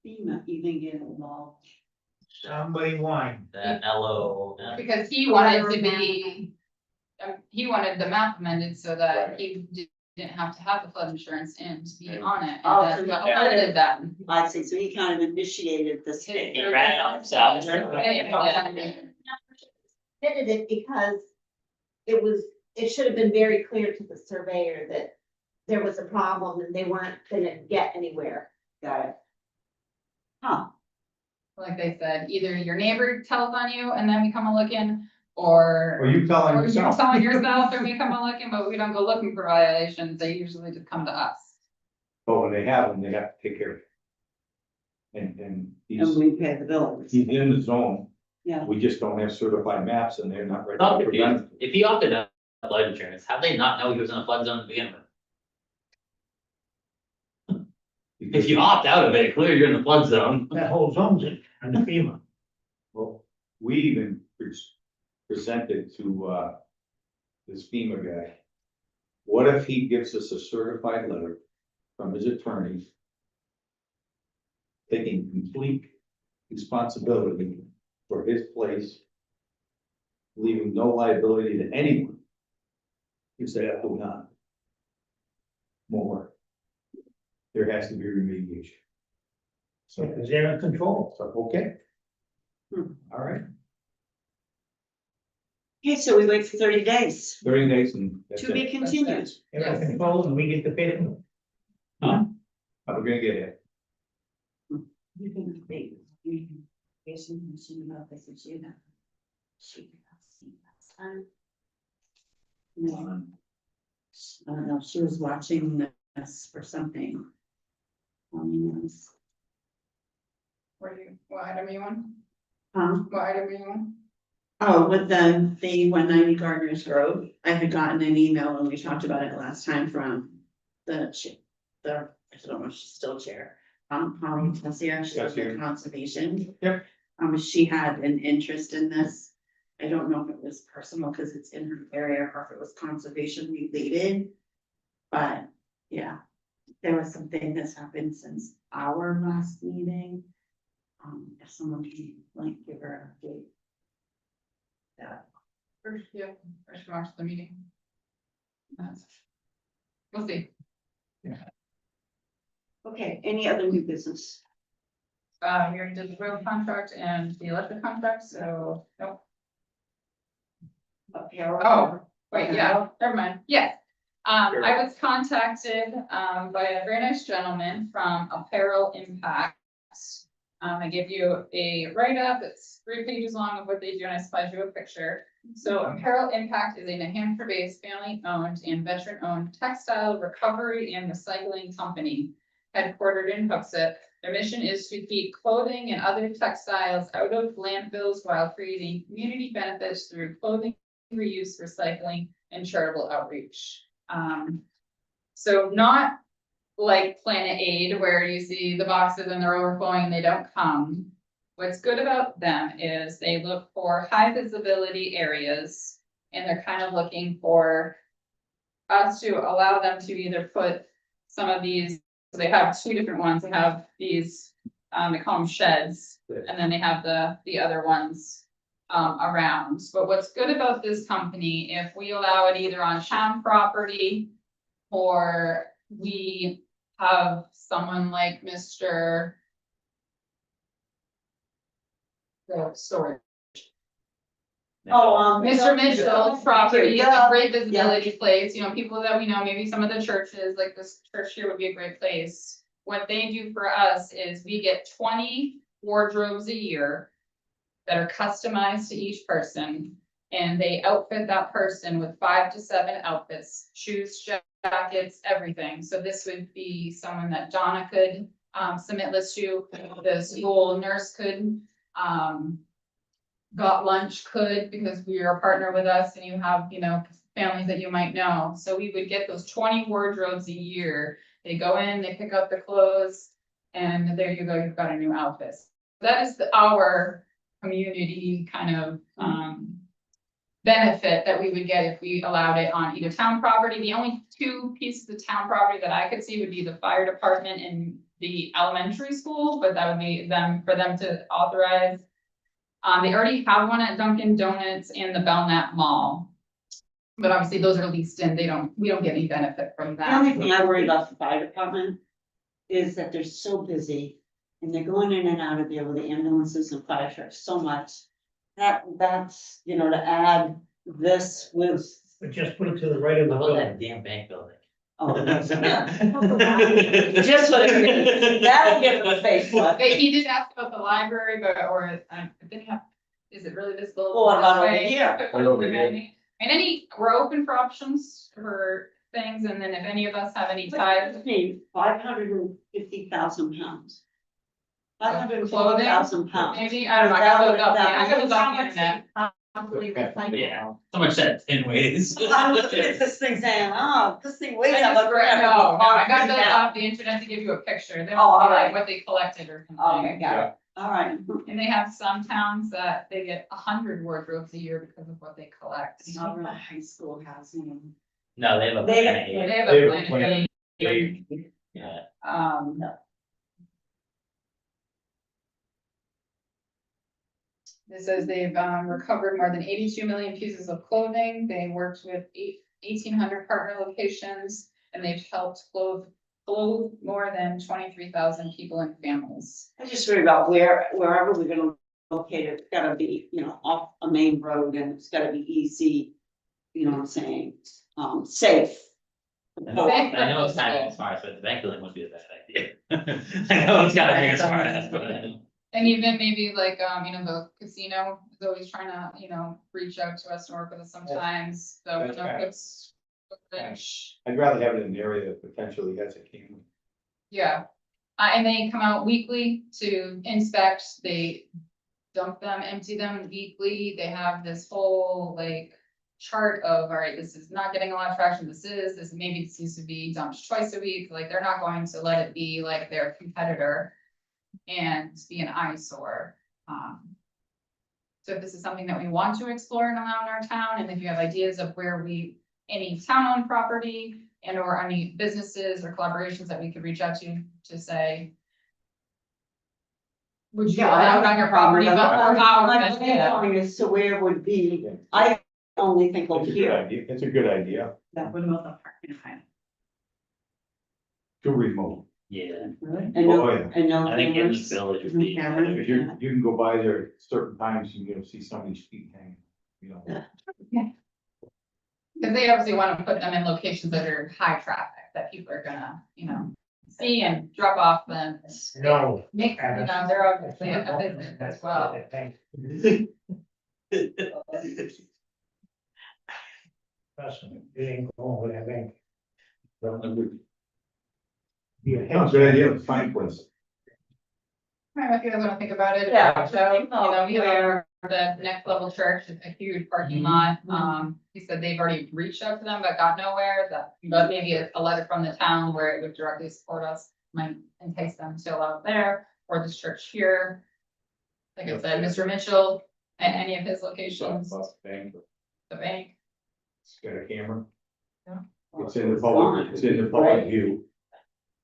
FEMA even get involved? Somebody whined. That LO. Because he wanted to be, he wanted the map amended so that he didn't have to have the flood insurance and to be on it. Oh, And so that's he- what did that. I see, so he kind of initiated this. He ran it on himself. Did it because it should have been very clear to the surveyor that there was a problem and they weren't gonna get anywhere. Got it. Huh, Like they said, either your neighbor tells on you and then we come and look in, or Or you telling or you're yourself. telling yourself and we come and look in, but we don't go looking for violations. They usually just come to us. But when they have them, they have to take care of it. And and he's we pay the bill. in the zone. Yeah. We just don't have certified maps and they're not ready I'm to prevent. confused. If he opted out of flood insurance, how they not know he was in a flood zone to begin with? If you opt out of it, clearly you're in the flood zone. That whole zone's in the FEMA. Well, we even presented to, this FEMA guy. What if he gives us a certified letter from his attorney? Taking complete responsibility for his place. Leaving no liability to anyone. You say, oh, not. More. There has to be remediation. So, Because they're in control. so, okay. Hmm. All right, Okay, so we wait for 30 days 30 days and. that's to be it. continued. They're in control and we get to pay them. How we gonna get it? You can debate. About this issue that she has seen last time. And then, I don't know, she was watching this for something. Yes. What item are you on? Huh? What item are you on? Oh, with the 190 Gardner's Grove, I had gotten an email when we talked about it last time from the, I don't know if she's still chair. Holly Tessier, she's Tessier. in conservation. Yep. She had an interest in this. I don't know if it was personal because it's in her area or if it was conservation related. But yeah, there was something that's happened since our last meeting. If someone can like give her an update. Yeah. First, yeah, first watch the meeting. We'll see. Okay, any other new business? We already did the road contract and the electric contract, so, nope. Apparel? Oh, wait, yeah, never mind, yes. I was contacted, by a very nice gentleman from Apparel Impacts. I give you a write-up, it's 3 pages long of what they do, and I supplied you a picture. So Apparel Impact is a New Hampshire-based, family-owned and veteran-owned textile recovery and recycling company headquartered in Hooksett. Their mission is to keep clothing and other textiles out of landfills while creating community benefits through clothing reuse, recycling, and charitable outreach. So not like Planet Aid, where you see the boxes and they're overflowing and they don't come. What's good about them is they look for high visibility areas, and they're kind of looking for us to allow them to either put some of these, so they have 2 different ones. They have these, they call them sheds, and then they have the other ones around. But what's good about this company, if we allow it either on town property, or we have someone like Mr. The storage. Mr. Mitchell's property is a great visibility place, you know, people that we know, maybe some of the churches, like this church here would be a great place. What they do for us is we get 20 wardrobes a year that are customized to each person. And they outfit that person with 5 to 7 outfits, shoes, jackets, everything. So this would be someone that Donna could submit lists to, the school nurse could, Got Lunch could, because you're a partner with us and you have, you know, families that you might know. So we would get those 20 wardrobes a year. They go in, they pick up the clothes, and there you go, you've got a new outfit. That is our community kind of benefit that we would get if we allowed it on either town property. The only 2 pieces of town property that I could see would be the fire department and the elementary school, but that would be for them to authorize. They already have one at Dunkin' Donuts and the Belmont Mall. But obviously those are leased in, we don't get any benefit from The only that. thing I worry about the fire department is that they're so busy and they're going in and out of there with the ambulances and fire trucks so much. That's, you know, to add this with, But just put it to the right of the How about building. that damn bank building? oh, just what it is, that'll give them a facelift. But he did ask about the library, but, or, I didn't have, is it really visible? Well, what about this over way? here? Right over here. And we're open for options for things, and then if any of us have any ties. 550,000 pounds. 550,000 pounds. Maybe, I don't know, I gotta look up, That- I gotta look up the internet. Yeah, so much that in ways. I'm looking at this thing saying, oh, this thing weighs I that just much. read- no, I got those that. off the internet to give you a picture, they Oh, don't all see like right. what they collected or Okay, something. got it. All right. And they have some towns that they get 100 wardrobes a year because of what they collect. Not really high school housing. No, they have a They- Planet They Aid. have They a have a plan. Yeah. This says they've recovered more than 82 million pieces of clothing. They worked with 1,800 partner locations, and they've helped clothe more than 23,000 people and families. I just worry about wherever we're gonna locate it, it's gotta be, you know, off a main road and it's gotta be easy, you know what I'm saying, safe. I know it's kind of smart, but the bank building would be a bad idea. I know it's gotta be a smart ass, but. And even maybe like, the casino is always trying to, reach out to us and work with us sometimes, so. That's right. It's. I'd rather have it in an area that potentially has a camera. Yeah, and they come out weekly to inspect, they dump them, empty them weekly, they have this whole like. Chart of, all right, this is not getting a lot of traction, this maybe this needs to be dumped twice a week, like they're not going to let it be like their competitor. And be an eyesore. So if this is something that we want to explore and allow in our town, and if you have ideas of where any town-owned property and or any businesses or collaborations that we could reach out to say. Would you allow it on your property, but for My our, point is, so where would be, I only think over It's a good here. idea, it's a good idea, That would about the parking behind. too remote. Yeah, And Oh, no, yeah. and no I think in the cameras. village would be. Cameras. If you can go by there certain times, you can see somebody's feet hanging, you know. because they obviously want to put them in locations that are high traffic, that people are gonna, see and drop off them. No. Make, they're obviously a business as well. Trust me, it ain't going with that bank. No, good idea, it's fine for us. Right, if you guys wanna think about it. Yeah. So, we are the next level church, it's a huge parking lot, he said they've already reached out to them, but got nowhere, but maybe a letter from the town where it would directly support us. Might entice them to allow it there, or this church here. Like I said, Mr. Mitchell, at any of his locations, Bank, the bank. it's got a camera. Yeah. It's in the public view.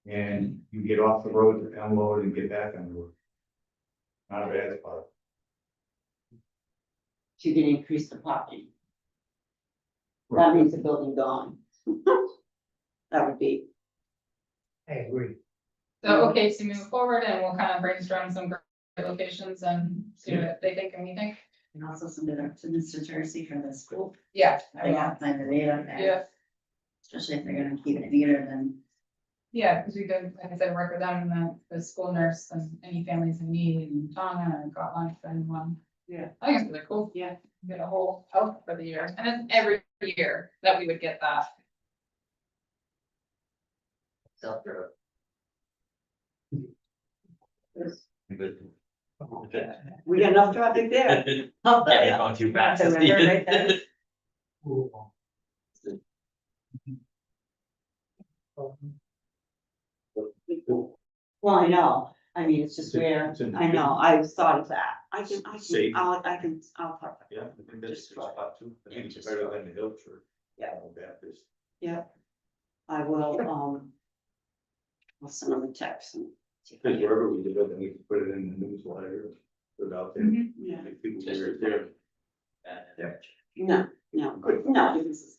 And you get off the road to unload and get back on the road. Not a bad spot. You can increase the parking. That means the building gone. That would be. I agree. So, okay, to move forward and we'll kind of brainstorm some great locations and see what they think and we think. And also submit it to Mr. Jersey for the school. Yeah. They got plenty of data Yeah, there, especially if they're gonna keep it metered and. yeah, because we could, like I said, work with them, and the school nurse and any families in need and Donna and got lunch for anyone. Yeah. I think it's really cool. Yeah. Get a whole health for the year, and then every year that we would get that. Self-growth. Good. We got enough traffic there. Yeah, you're going too fast. That's a river right there. Well, I know, I mean, it's just where, It's in- I know, I've thought of that, Safe. I'll talk. Yeah, I think that's a good spot too. I think it's better than the hill church. Yeah. Baptist. Yep. I will, I'll send them a text and. see if I Because can- wherever we do it, then we can put it in the newsletter, put it out there. Yeah, Make people Just aware it's there. no, no, this is.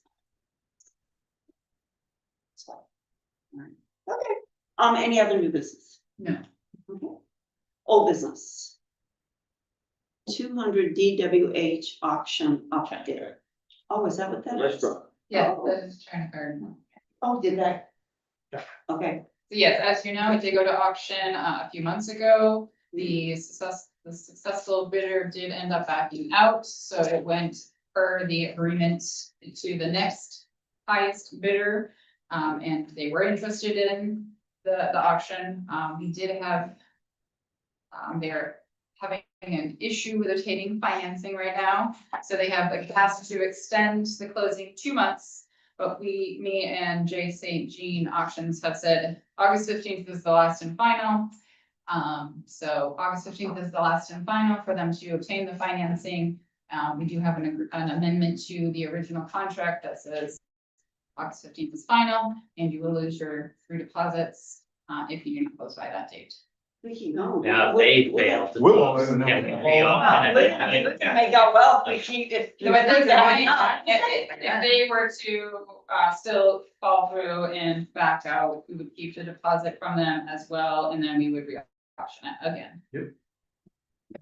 So, all right. Okay, any other new business? No. Okay. Old business. 200 DWH auction up there. Oh, is that what that is? Restaurant. Yeah, Oh. that is trying to card. Oh, did that? Yeah. Okay, So yes, as you know, it did go to auction a few months ago. The successful bidder did end up backing out, so it went per the agreement to the next highest bidder. And they were interested in the auction. We did have. They're having an issue with obtaining financing right now, so they have like asked to extend the closing 2 months. But me and J St. Jean Auctions have said August 15th is the last and final. So August 15th is the last and final for them to obtain the financing. We do have an amendment to the original contract that says August 15th is final, and you will lose your 3 deposits, if you do not close by that date. we can go. Now, they failed. to We'll close. let them know. Yeah, we all- May go well, if we keep, if. So I think that if they were to still fall through and back out, we would keep the deposit from them as well, and then we would re-auction it again.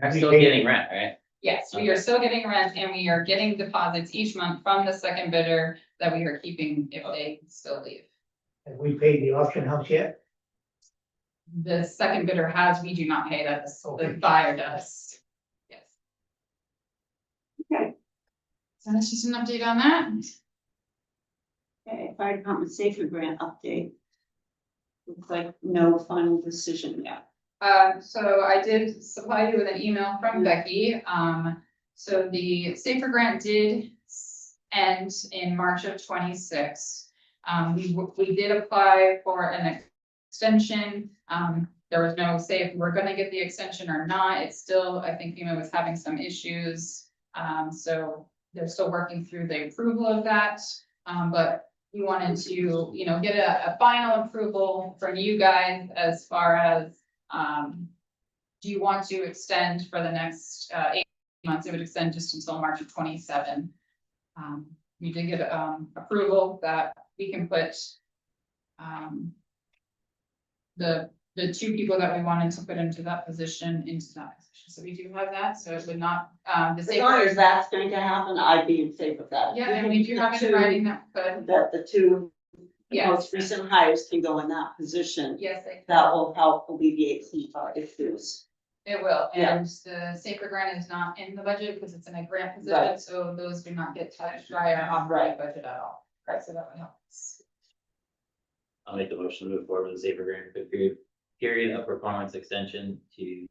We're still getting rent, right? Yes, we are still getting rent and we are getting deposits each month from the second bidder that we are keeping if they still leave. Have we paid the auction house yet? the second bidder has, we do not pay that, the buyer does. Yes. Okay. So that's just an update on that. Okay, fire department safety grant update. Looks like no final decision yet. So I did supply you with an email from Becky. So the Safer Grant did end in March of 26. We did apply for an extension. There was no say if we were gonna get the extension or not. It's still, I think FEMA was having some issues. So they're still working through the approval of that. But we wanted to, get a final approval from you guys as far as, do you want to extend for the next 8 months? It would extend just until March of 27. We did get approval that we can put the 2 people that we wanted to put into that position. So we do have that, so it would not, the As long as safer. that's going to happen, I'd be in favor of that. Yeah, and we do have it in writing that, but That the 2 yes, most recent hires can go in that position. yes, they. That will help alleviate some issues. It will, Yeah. and the safer grant is not in the budget because it's in a grant position, Right. so those do not get touched by our operating budget at all. Right, so that would help us. I'll make the motion to move forward with the safer grant for period of performance extension to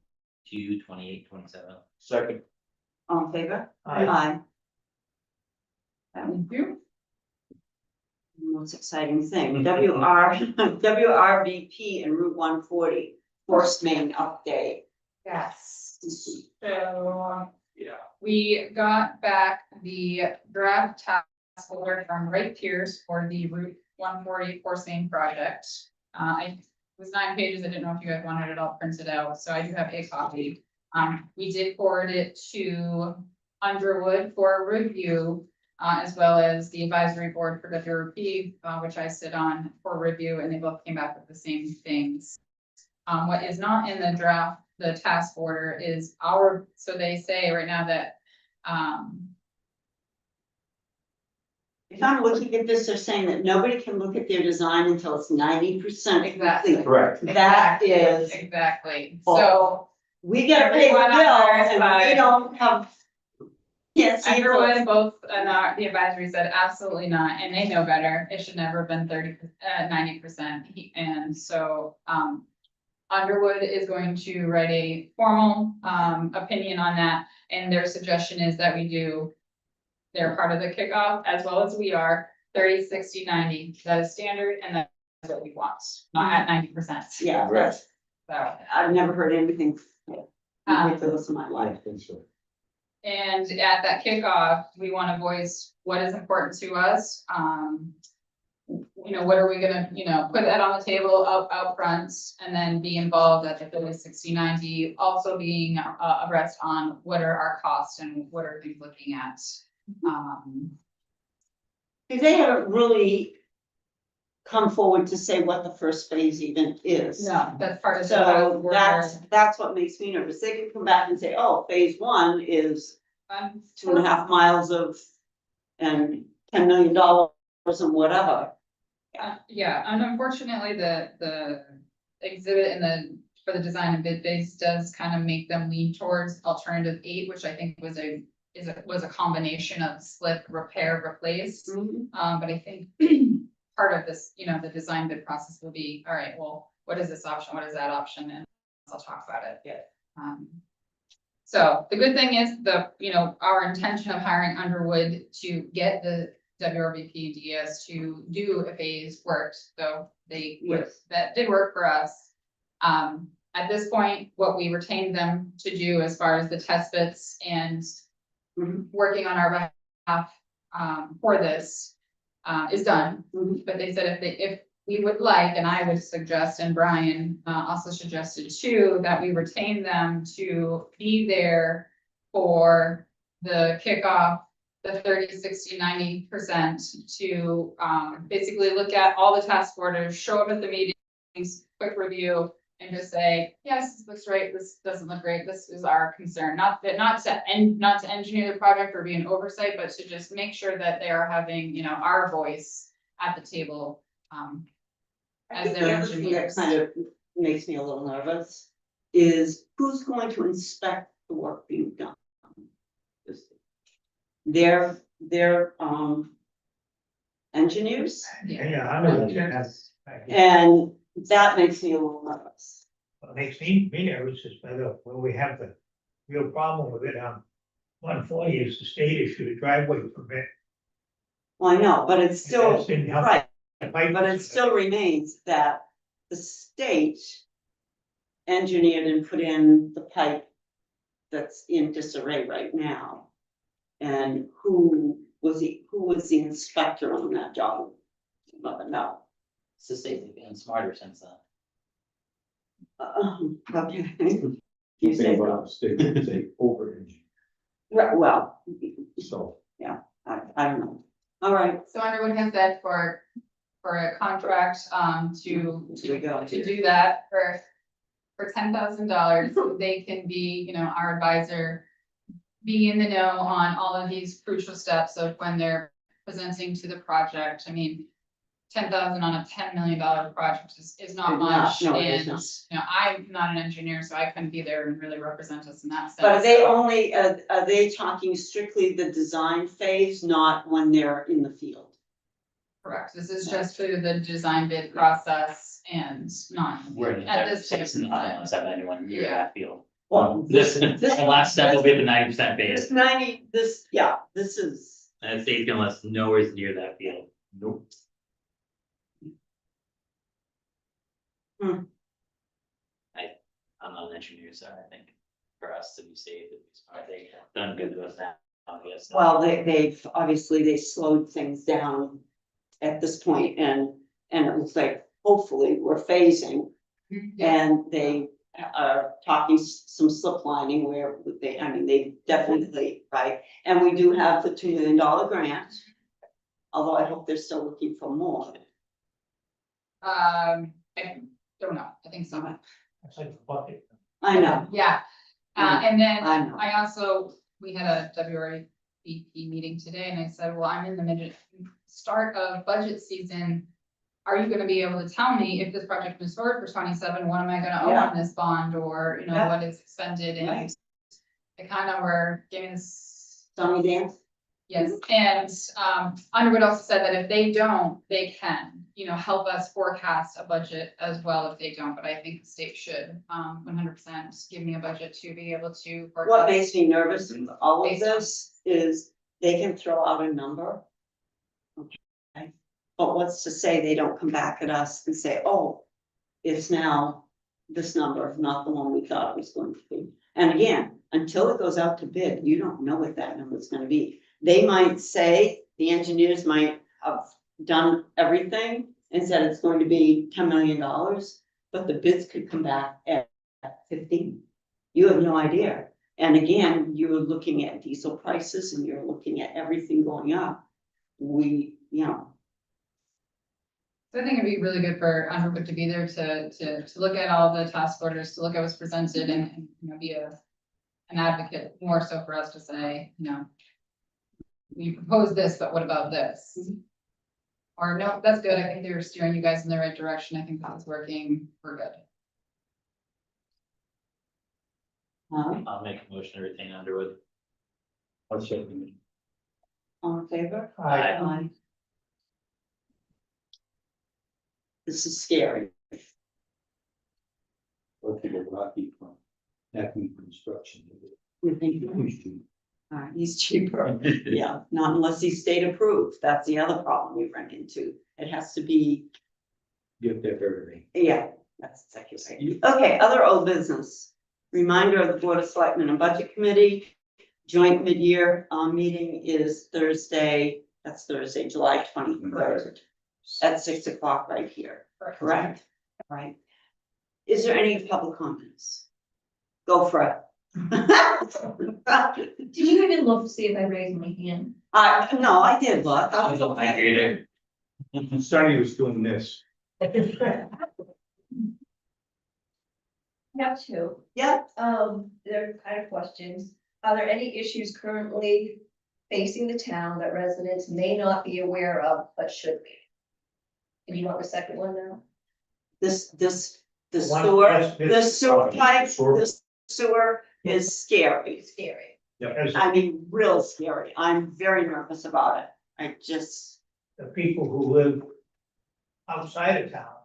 2/28/27. Second. All in favor? Aye. Thank you. Most exciting thing, WRVP and Route 140, force main update. Yes. So, we got back the draft task order from Wright Pierce for the Route 140 force main project. It was 9 pages. I didn't know if you guys wanted it all printed out, so I do have a copy. We did forward it to Underwood for review, as well as the advisory board for WRP, which I sit on for review, and they both came back with the same things. What is not in the draft, the task order is so they say right now that, If I'm looking at this, they're saying that nobody can look at their design until it's 90% Exactly. complete. Correct. That is, exactly, Oh. so we get paid the bill Everyone on our and we side. don't have. Can't see it. everyone, both, the advisory said absolutely not, and they know better. It should never have been 90%. And so, Underwood is going to write a formal, opinion on that, and their suggestion is that we do. They're part of the kickoff as well as we are, 30, 60, 90. That is standard, and that's what we want, not at 90%. Yeah, Right. So, I've never heard anything ridiculous in my life. and at that kickoff, we want to voice what is important to us. What are we gonna, put that on the table out front, and then be involved at the 30, 60, 90, also being abreast on what are our costs and what are we looking at. They haven't really come forward to say what the first phase even is. No, that's part of the. So that's what makes me nervous. They could come back and say, oh, phase 1 is 2.5 miles of, and $10 million and whatever. Yeah, and unfortunately, the exhibit for the design and bid base does kind of make them lean towards alternative 8, which I think was a combination of slip, repair, replace. But I think part of this, the design bid process will be, all right, well, what is this option? What is that option? And I'll talk about it. Yeah. So the good thing is our intention of hiring Underwood to get the WRVP and DS to do a phase worked, so that did work for us. At this point, what we retained them to do as far as the test bits and working on our behalf for this is done. But they said if we would like, and I would suggest, and Brian also suggested too, that we retain them to be there for the kickoff, the 30, 60, 90% to basically look at all the task orders, show up at the meetings, quick review, and just say, yes, this looks right, this doesn't look great, this is our concern. Not to engineer the project or be an oversight, but to just make sure that they are having, our voice at the table. I As think their the other thing that engineers. kind of makes me a little nervous is who's going to inspect the work being done? They're engineers, Yeah, I know that's. and that makes me a little nervous. What makes me nervous is whether we have the real problem with it, 140 is the state issued a driveway permit. Well, I know, but it's still, That's in the- right, the pipe- but it still remains that the state engineered and put in the pipe that's in disarray right now. And who was the inspector on that job? No. It's the state being smarter since then. Okay. The You say thing so. about the state, is they overage, Right, well, so. I don't know. All right, So Underwood has said for a contract, here we go. to do that for $10,000, they can be, our advisor, be in the know on all of these crucial steps of when they're presenting to the project. I mean, 10,000 on a $10 million project is not much. No, it is And, not. I'm not an engineer, so I couldn't be there and really represent us in that sense. But are they only, are they talking strictly the design phase, not when they're in the field? Correct. This is just through the design bid process and not We're in at the this six and the final one, 791 year Yeah. that field. Well, This, the last step will be the 90% This base, 90, this is, and the state's gonna let us nowhere near that field. Nope. I'm not an engineer, so I think for us to be safe, it's smart, they've done good to us now, obviously. well, they've, obviously, they slowed things down at this point, and it looks like hopefully we're phasing, and they are talking some slip lining where they definitely, right? And we do have the $2 million grant, although I hope they're still looking for more. I don't know. I think so. That's like a bucket. I know, Yeah. And then I know. we had a WRAP meeting today and I said, well, I'm in the start of budget season. Are you gonna be able to tell me if this project moves forward for 27, what am I gonna owe Yeah. on this bond or, Yeah. what is expended and Right. they kind of were giving us. Sunny dance, Yes, and Underwood also said that if they don't, they can, help us forecast a budget as well if they don't, but I think the state should 100% give me a budget to be able to. what forecast. makes me nervous with all of Based on- this is they can throw out a number. Okay, but what's to say they don't come back at us and say, oh, it's now this number, not the one we thought it was going to be. And again, until it goes out to bid, you don't know what that number is gonna be. They might say, the engineers might have done everything and said it's going to be $10 million, but the bids could come back at 15. You have no idea. And again, you're looking at diesel prices and you're looking at everything going up. So I think it'd be really good for Underwood to be there to look at all the task orders, to look at what's presented and be an advocate more so for us to say, you propose this, but what about this? Or no, that's good. I think they were steering you guys in the right direction. I think that's working. We're good. I'll make a motion to retain Underwood. I'll second it. All in favor? Aye. Aye. This is scary. I'll take a Rocky from Acme Construction. You think, Who's cheap? he's cheaper. Yeah, not unless he's state approved. That's the other problem we run into. It has to be, Get that everything. yeah, that's exactly right. Okay, other old business. Reminder of the Board of Selectmen and Budget Committee. Joint mid-year meeting is Thursday, that's Thursday, July 23rd. At 6 o'clock right here, correct? Right. Is there any public comments? Go for it. Did you even look to see if I raised my hand? No, I did look. I don't like it. Sonny was doing this. I have two. Yep, They're kind of questions. Are there any issues currently facing the town that residents may not be aware of but should be? And you want the second one now? this The One- sewer, that's- the sewer pipe, Sewer. the sewer is scary. Scary. There's I mean, real scary. I'm very nervous about it. I just, the people who live outside of town.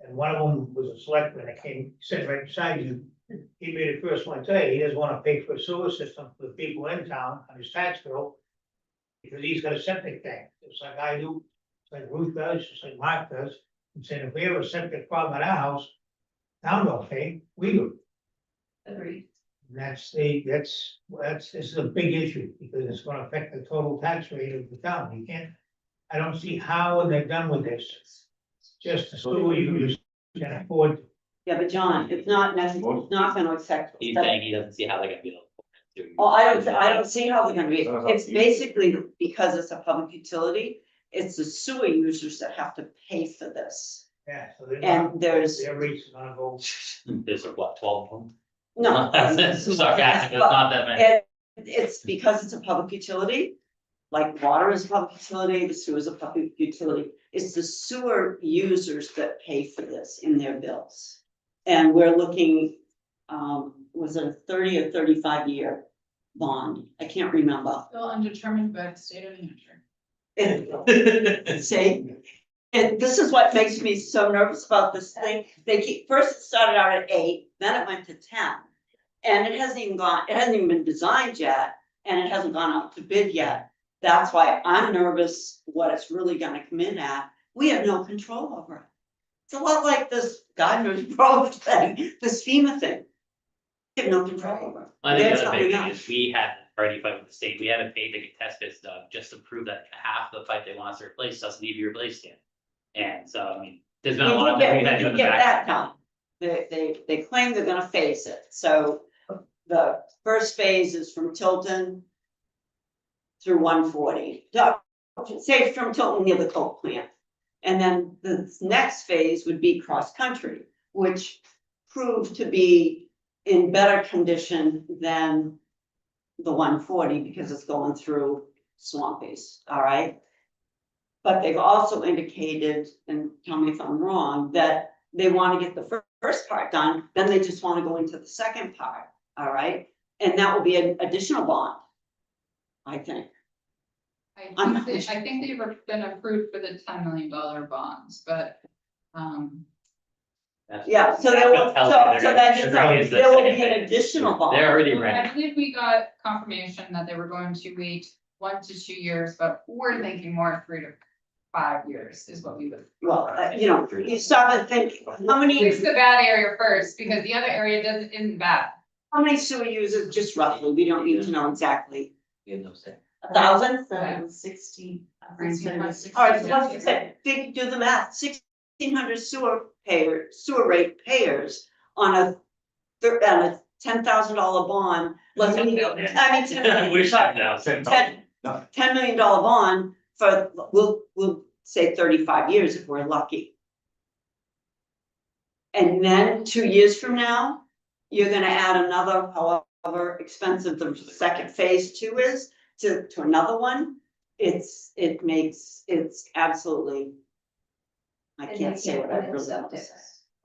And one of them was a selectman that came, sitting right beside you. He made it first one today. He doesn't wanna pay for a sewer system for the people in town on his tax bill. Because he's got a septic tank, just like I do, just like Ruth does, just like Mark does. And saying if we have a septic problem at our house, town don't pay, we do. Agreed. And this is a big issue, because it's gonna affect the total tax rate of the town, you can't. I don't see how they're done with this, just the sewer users can afford. yeah, but John, it's not necessarily, it's not gonna affect. He's saying he doesn't see how they're gonna be able to. Oh, I don't see how they're gonna be, it's basically because it's a public utility, it's the sewer users that have to pay for this. Yeah, so they're And not, there's, their rates are gonna go. There's what, 12 of them? no. Sarcastic, it's But not that many. it's because it's a public utility, like water is a public utility, the sewer is a public utility. It's the sewer users that pay for this in their bills. And we're looking, was it a 30 or 35 year bond? I can't remember. Still undetermined by the state of New Hampshire. See, and this is what makes me so nervous about this thing. First it started out at 8, then it went to 10. And it hasn't even been designed yet, and it hasn't gone out to bid yet. That's why I'm nervous what it's really gonna come in at. We have no control over it. It's a lot like this Gardner's Road thing, this FEMA thing. We have no control over it. I think There's the other big something thing else. is we had already fight with the state, we haven't paid to get test bits done, just to prove that half the pipe they want us to replace doesn't need to be replaced yet. And so, I mean, there's been a lot of. We we've had to did go get back. that done. They claim they're gonna phase it, so the first phase is from Tilton through 140. Say from Tilton near the coke plant. And then the next phase would be cross-country, which proved to be in better condition than the 140 because it's going through swampies, all right? But they've also indicated, and tell me if I'm wrong, that they want to get the first part done, then they just want to go into the second part, all right? And that will be an additional bond, I think. I think they've been approved for the $10 million bonds, but, That's- Yeah, so that's there what will, tells me so they're gonna- then they're gonna there will use be the an second additional phase. bond. They're already I ready. believe we got confirmation that they were going to wait 1 to 2 years, but we're thinking more 3 to 5 years is what we would. Well, you stop and think, how Fix the bad area first, because the other area isn't bad. many sewer users, just roughly, we don't need to know exactly. We have no say. 1,000? So it was 60. All right, so what's it say? Do the math, 1,600 sewer rate payers on a $10,000 bond. I mean, Wish sorry, now. $10 million bond for, we'll say 35 years if we're lucky. And then 2 years from now, you're gonna add another, however expensive the second phase 2 is, to another one. It's absolutely. I And can't they say what put I in really want to septic say.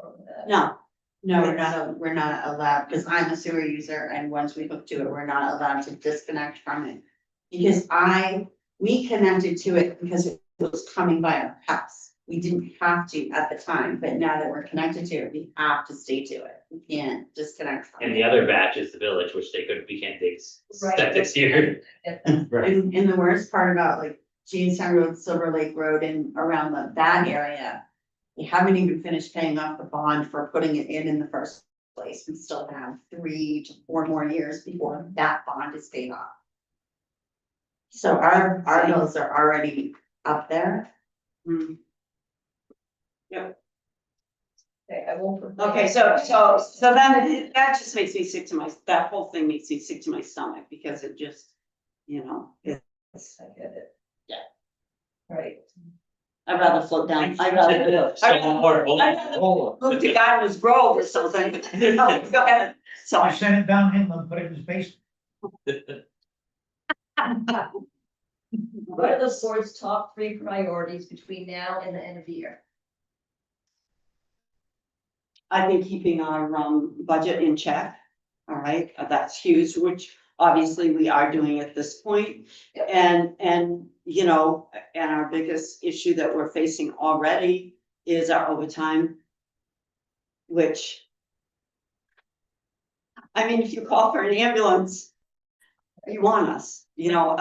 over that. No, No, we're not allowed, because I'm a sewer user, and once we hook to it, we're not allowed to disconnect from it. Because we connected to it because it was coming by our house. We didn't have to at the time, but now that we're connected to it, we have to stay to it. We can't disconnect from And it. the other batch is the village, which we can't dig Right. septic here. Right. And the worst part about like Jamestown Road, Silver Lake Road and around that area, we haven't even finished paying off the bond for putting it in the first place. We still have 3 to 4 more years before that bond is paid off. So our bills are already up there. Hmm. Okay, I won't. Okay, so then that just makes me sick to that whole thing makes me sick to my stomach because it just, it's, I get it. Yeah. Right. I'd rather float down, I'd rather move to Gardner's Grove or something. Go ahead, I sorry. sent it down him and put it in his basement. What are the board's top 3 priorities between now and the end of the year? I think keeping our budget in check, all right, that's huge, which obviously we are doing at this point. Yep. And, you know, and our biggest issue that we're facing already is our overtime. Which. I mean, if you call for an ambulance, you want us, you know,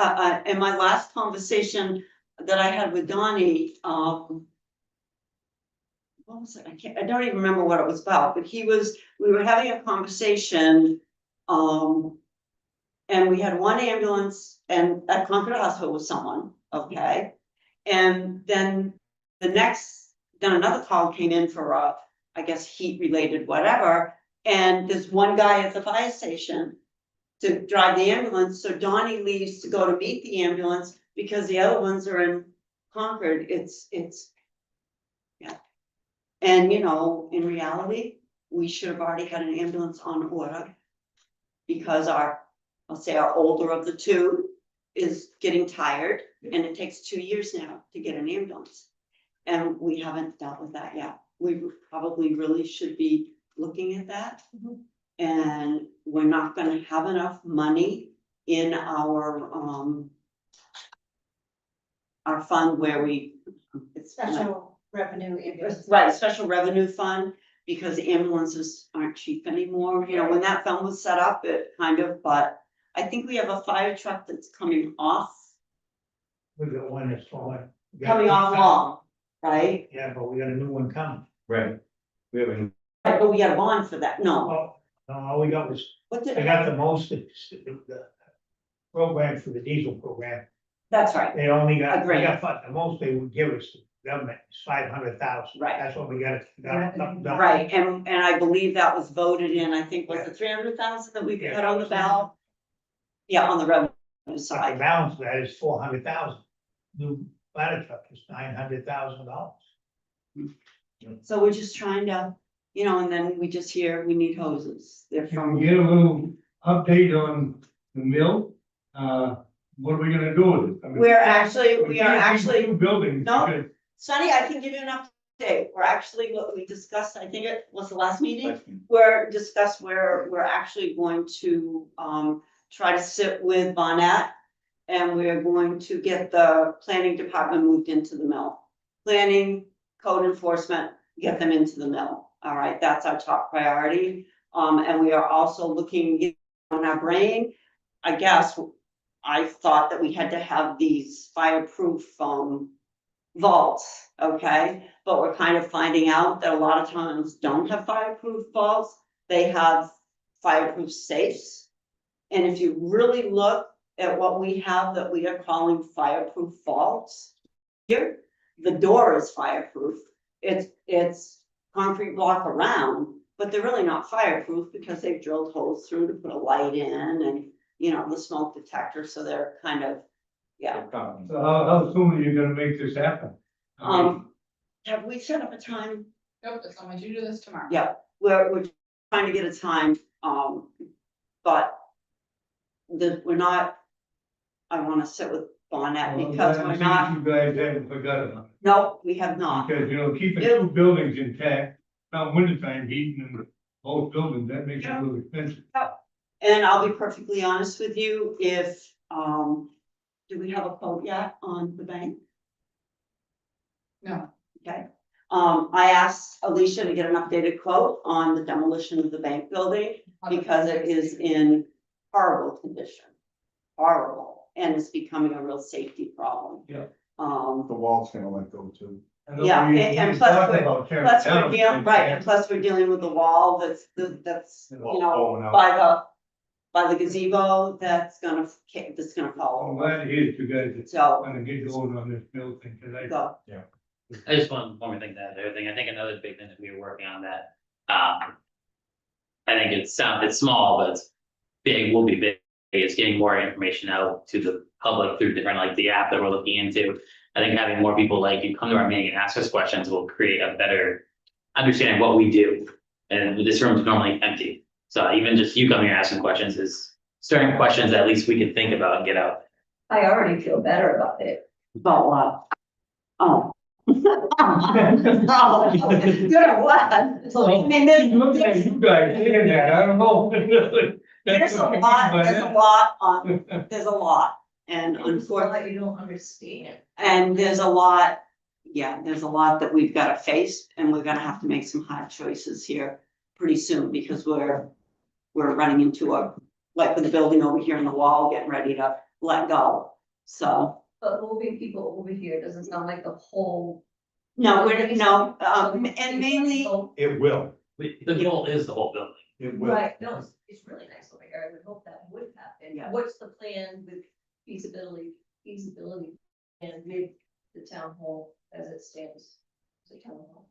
in my last conversation that I had with Donnie, what was it? I don't even remember what it was about, but we were having a conversation, and we had one ambulance and at Concord Hospital with someone, okay? And then then another call came in for I guess heat related, whatever. And there's one guy at the fire station to drive the ambulance, so Donnie leaves to go to meet the ambulance because the other ones are in Concord. It's. Yeah. And, you know, in reality, we should have already had an ambulance on order. Because I'll say our older of the two is getting tired, and it takes 2 years now to get an ambulance. And we haven't dealt with that yet. We probably really should be looking at that. And we're not gonna have enough money in our fund where it's Special revenue. right, special revenue fund, because ambulances aren't cheap anymore. You know, when that fund was set up, it kind of, but I think we have a fire truck that's coming off We got one that's falling. long, right? Yeah, but we got a new one coming. Right. We have a, Right, but we got a bond for that. No, Oh, no, all we got was, what did I got the most, the program for the diesel program. That's right, They only got, Agreed. we got, the most they would give us, the government, is 500,000. Right. That's what we got. right, and I believe that was voted in, I think, was it 300,000 that we Yeah. had on the ballot? Yeah, on the revenue The side. balance of that is 400,000. New ladder truck is $900,000. So we're just trying to, you know, and then we just hear we need hoses. They're Can we from, get a little update on the mill? What are we gonna do with it? I mean, we are actually, we can't keep two buildings. No. because- Sonny, I can give you an update. We're actually, what we discussed, I think it was the last meeting. We're actually going to try to sit with Bonnet. And we're going to get the planning department moved into the mill. Planning, code enforcement, get them into the mill. All right, that's our top priority. And we are also looking on our brain. I guess I thought that we had to have these fireproof vaults, okay? But we're kind of finding out that a lot of towns don't have fireproof vaults. They have fireproof safes. And if you really look at what we have that we are calling fireproof vaults, here, the door is fireproof. It's concrete block around, but they're really not fireproof because they've drilled holes through to put a light in and, you know, the smoke detector, so they're kind of, yeah. So how soon are you gonna make this happen? I mean, Have we set up a time? Nope, just want you to do this tomorrow. Yeah, we're trying to get a time, but we're not, I wanna sit with Bonnet well, because I'm we're glad not, You guys haven't forgotten about no, we have it, not. because, you know, keeping Yeah. two buildings intact, not wintertime heating in both buildings, that makes it Yeah. a little expensive. And I'll be perfectly honest with you, if, do we have a quote yet on the bank? No, Okay, I asked Alicia to get an updated quote on the demolition of the bank building because it is in horrible condition. Horrible, and it's becoming a real safety problem. Yeah. the wall's gonna let go too. I know Yeah, we and plus talked we're- about tearing Plus, down, we're dealing, but right, and plus we're dealing with the wall that's, you Wall know, falling out. by the gazebo, that's gonna fall I'm over. glad to hear that you guys are So, gonna get going on this mill thing, because I, go, I just want one more thing to add, the other thing, I think another big thing that we were working on that, I think it's small, but it's big, will be big, is getting more information out to the public through different, like the app that we're looking into. I think having more people like you come to our meeting and ask us questions will create a better understanding of what we do. And this room is normally empty, so even just you coming and asking questions is starting questions that at least we can think about and get out. I already feel better about it. about what? Oh, Good or what? I mean, Look at you guys saying that, I don't know. there's a lot, and It's a unfortunately. lot you don't understand. And there's a lot, yeah, there's a lot that we've gotta face, and we're gonna have to make some hard choices here pretty soon, because we're running into like with the building over here in the wall, getting ready to let go, so. But moving people over here doesn't sound like the whole. No, and mainly, It will, The goal is the whole building. it will. Right, no, it's really nice over here, I would hope that would happen. Yeah. What's the plan with feasibility, and with the town hall as it stands? The town hall.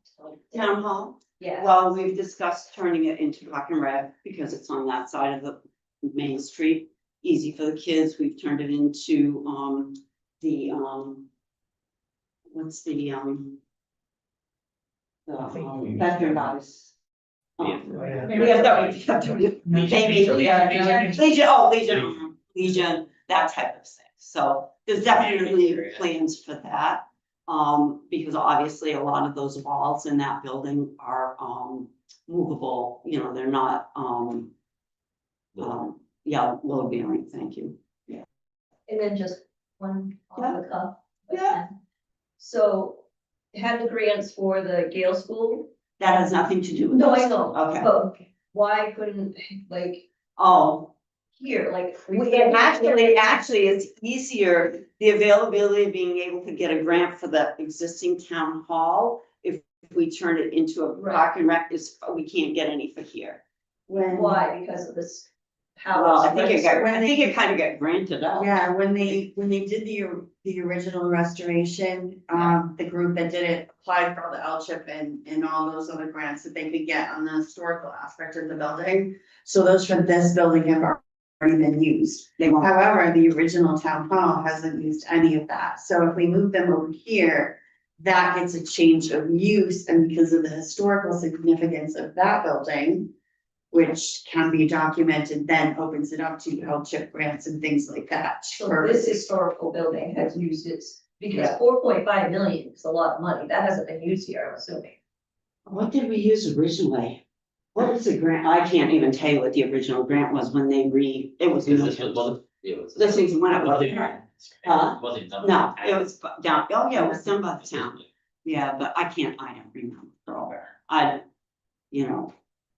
town hall, Yeah. well, we've discussed turning it into Park and Rec, because it's on that side of the main street. Easy for the kids, we've turned it into, what's the veterans. Yeah. Legion, that type of thing. So there's definitely plans for that. Because obviously a lot of those walls in that building are, movable, you know, they're not, load bearing, thank you. And then just one off the cuff. Yeah. So, had the grants for the Gale School? That has nothing to do with. No, this. I know, Okay, but why couldn't, like, oh, here, like? actually, it's easier, the availability of being able to get a grant for the existing town hall. If we turn it into a Park and Rec, we can't get any for here. Why, because of this? Well, I think when they- it kind of got granted out. Yeah, when they did the original restoration, the group that did it applied for all the LCHIP and all those other grants that they could get on the historical aspect of the building. So those for this building have already been used. They won't. However, the original town hall hasn't used any of that. So if we move them over here, that gets a change of use, and because of the historical significance of that building, which can be documented, then opens it up to LCHIP grants and things like that. So this historical building has used its, because Yeah. 4.5 million is a lot of money, that hasn't been used here, I'm assuming. What did we use originally? What was the grant? I can't even tell you what the original grant was when they it was. Because this was, well, it was. This was when it was. Wasn't- Huh? Wasn't done. No, it was down, oh yeah, it was done by the town. Yeah, but I don't remember.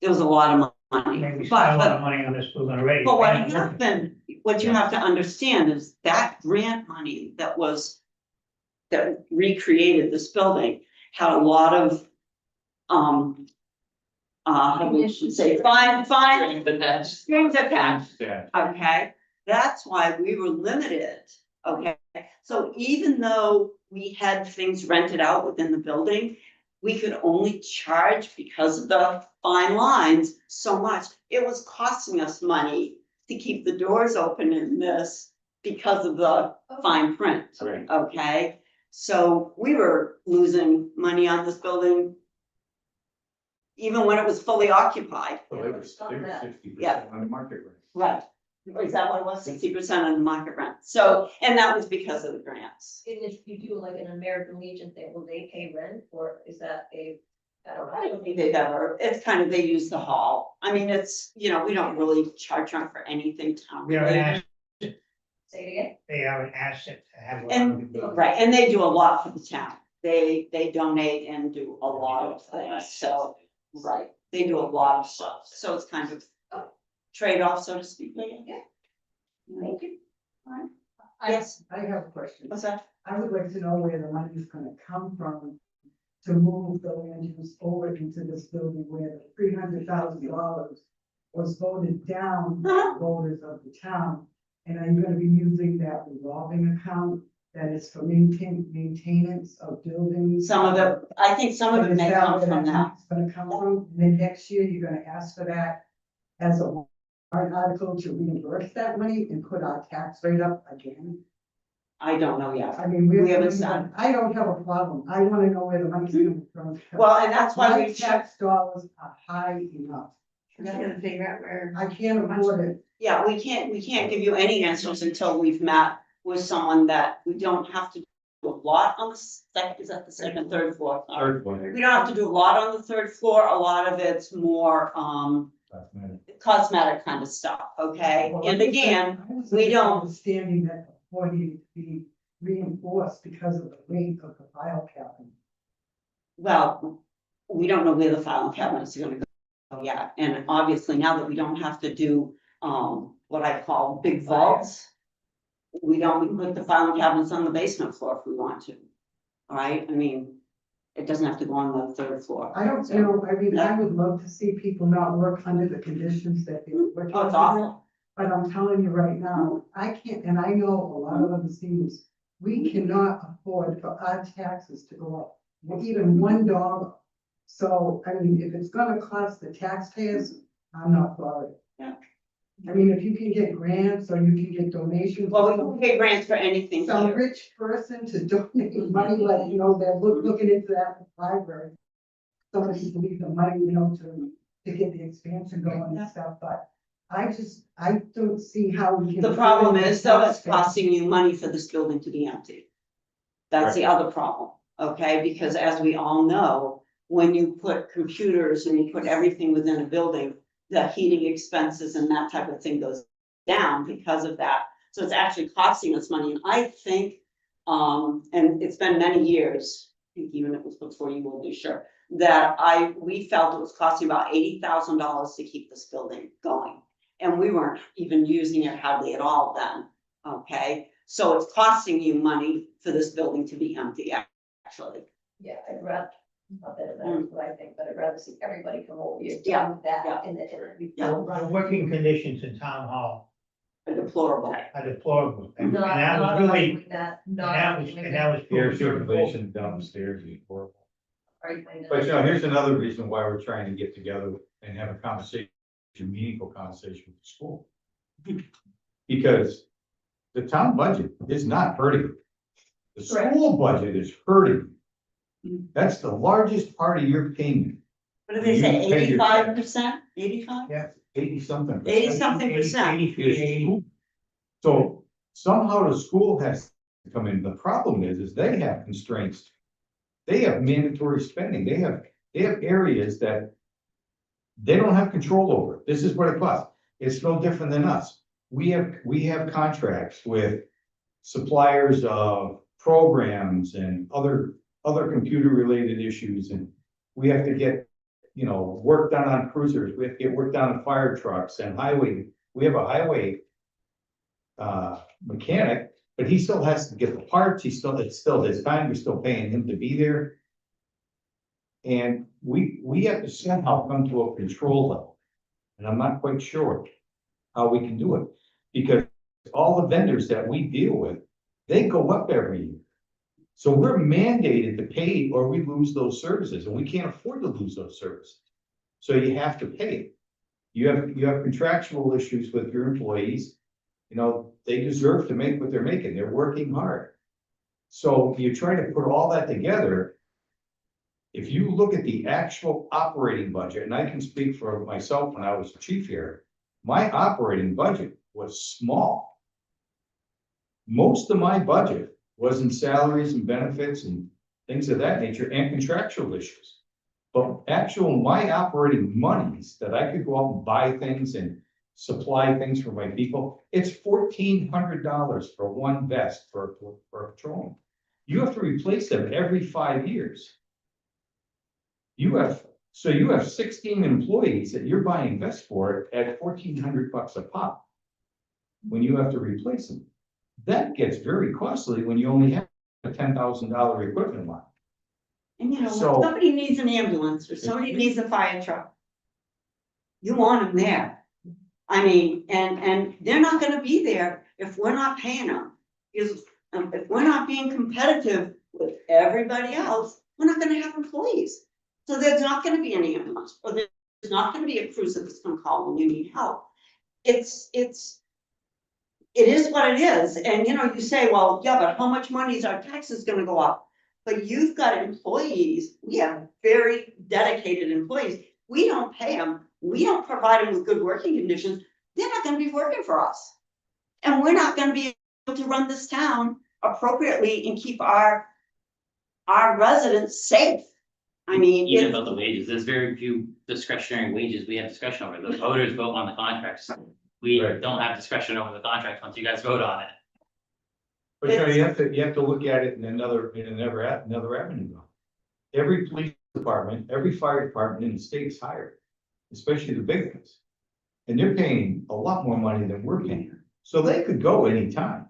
There was a lot of money. Maybe we spent a lot But of money on this building already. what happened, what you have to understand is that grant money that recreated this building had a lot of, how we should say, fine, The next. strings attached. Yeah. Okay, that's why we were limited, okay? So even though we had things rented out within the building, we could only charge because of the fine lines so much. It was costing us money to keep the doors open in this because of the fine print, Right. okay? So we were losing money on this building even when it was fully occupied. So they were 60% Yeah. on the market rate. Right. Is that what it was? 60% of the market rent. So, and that was because of the grants. And if you do like an American Legion thing, will they pay rent, or is that I don't I know. don't think they've ever, it's kind of, they use the hall. I mean, it's, we don't really charge them for anything town We haven't related. asked, Say it again. they haven't asked it to have. And, right, and they do a lot for the town. They donate and do a lot of things, so, right, they do a lot of stuff. So it's kind of trade-off, so to speak. Yeah. Thank you. Alright. I- Yes, I have a question. what's that? I would like to know where the money is gonna come from to move the land use over into this building where the $300,000 was voted down by voters of the town. And are you gonna be using that revolving account that is for maintenance of buildings? Some of it, I think some of it Is may that come where from that. money's gonna come from? And then next year, you're gonna ask for that as a warrant article to reimburse that money and put our tax rate up again? I don't know yet. I mean, We haven't done. I don't have a problem. I wanna know where the money's coming from. Well, and that's why My we tax dollars are high enough. We're just gonna figure out where. I can't afford it. Yeah, we can't give you any answers until we've met with someone that we don't have to a lot on the second, is that the second, third floor? Sorry. Third one. We don't have to do a lot on the third floor, a lot of it's more, cosmetic kind of stuff, okay? Well, And again, I was we don't- Understanding that the floor needed to be reinforced because of the weight of the file cabinet. well, we don't know where the filing cabinets are gonna go yet, and obviously now that we don't have to do, what I call big vaults. We can put the filing cabinets on the basement floor if we want to, all right, I mean, it doesn't have to go on the third floor. I don't, you know, I mean, I would love to see people not work under the conditions that they were. Oh, it's awful. But I'm telling you right now, I can't, and I know a lot of other seniors, we cannot afford for our taxes to go up, even $1. So, I mean, if it's gonna cost the taxpayers, I'm not for it. Yeah. I mean, if you can get grants or you can get donations. Well, we don't pay grants for anything Some here. rich person to donate money, like, you know, they're looking into that for library. Somebody can leave the money, you know, to get the expansion going and stuff, but I don't see how we can. The problem is, though, it's costing you money for this building to be empty. That's the other problem, okay, because as we all know, when you put computers and you put everything within a building, the heating expenses and that type of thing goes down because of that. So it's actually costing us money, and I think, and it's been many years, I think even it was before you will be sure, that we felt it was costing about $80,000 to keep this building going. And we weren't even using it hardly at all then, okay? So it's costing you money for this building to be empty, actually. Yeah, I'd rather, not that it matters what I think, but I'd rather see everybody come over here, Yeah, done with that, yeah. and then. Yeah. The working conditions in town hall Deplorable. are deplorable, and Not, that not was really, arguing that, not and arguing that that. was. Air circulation downstairs is horrible. Arguing that. But you know, here's another reason why we're trying to get together and have a conversation, meaningful conversation with the school. Because the town budget is not hurting. The Correct. school budget is hurting. That's the largest part of your payment, What did they say, You pay your 85%, 85? Yeah. 80-something. 80-something percent. 80. So somehow the school has to come in. The problem is they have constraints. They have mandatory spending. They have areas that they don't have control over. This is what it costs. It's no different than us. We have contracts with suppliers of programs and other computer related issues, and we have to get, you know, work done on cruisers. We have to get work done on fire trucks and highway. We have a highway mechanic, but he still has to get the parts. It's still his time. We're still paying him to be there. And we have to somehow come to a control level. And I'm not quite sure how we can do it, because all the vendors that we deal with, they go up every year. So we're mandated to pay or we lose those services, and we can't afford to lose those services. So you have to pay it. You have contractual issues with your employees. You know, they deserve to make what they're making. They're working hard. So you try to put all that together. If you look at the actual operating budget, and I can speak for myself when I was chief here, my operating budget was small. Most of my budget was in salaries and benefits and things of that nature and contractual issues. But my operating monies that I could go out and buy things and supply things for my people, it's $1,400 for one vest for a patrolman. You have to replace them every 5 years. You have 16 employees that you're buying vests for at $1,400 a pop. When you have to replace them, that gets very costly when you only have a $10,000 equipment line. And you know, So- when somebody needs an ambulance or somebody needs a fire truck, you want them there. I mean, and they're not gonna be there if we're not paying them. If we're not being competitive with everybody else, we're not gonna have employees. So there's not gonna be any ambulance, or there's not gonna be a cruiser that's gonna call when you need help. It is what it is, and you know, you say, well, yeah, but how much money is our taxes gonna go up? But you've got employees, we have very dedicated employees, we don't pay them, we don't provide them with good working conditions, they're not gonna be working for us. And we're not gonna be able to run this town appropriately and keep our residents safe. I mean, Even it's- about the wages, there's very few discretionary wages we have discussion over. The voters vote on the contracts. We Right. don't have discretion over the contract once you guys vote on it. But you know, you have to look at it in another avenue though. Every police department, every fire department in the state's hired, especially the big ones. And they're paying a lot more money than we're paying, so they could go anytime.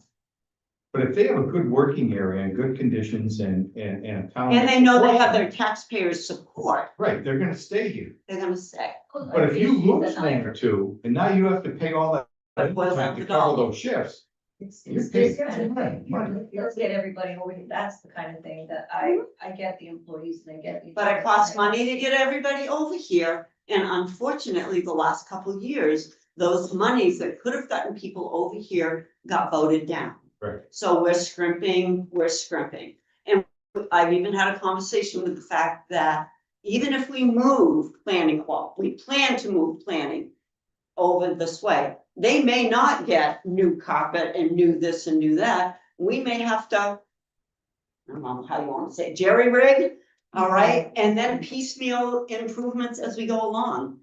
But if they have a good working area and good conditions and a town. and they know they have their taxpayers' support, Right, they're gonna stay here. they're gonna stay. But if you lose one or two, and now you have to pay all that But boils time down to to cover dollars. those shifts, you're It's paying discounted. money. Let's get everybody over here. That's the kind of thing that I get the employees and I get. the- But it costs money to get everybody over here, and unfortunately, the last couple of years, those monies that could have gotten people over here got voted down. Right. So we're scrimping. And I've even had a conversation with the fact that even if we move planning, well, we plan to move planning over this way, they may not get new carpet and new this and new that. We may have to, I don't know how you want to say it, jerry rig, all right, and then piecemeal improvements as we go along.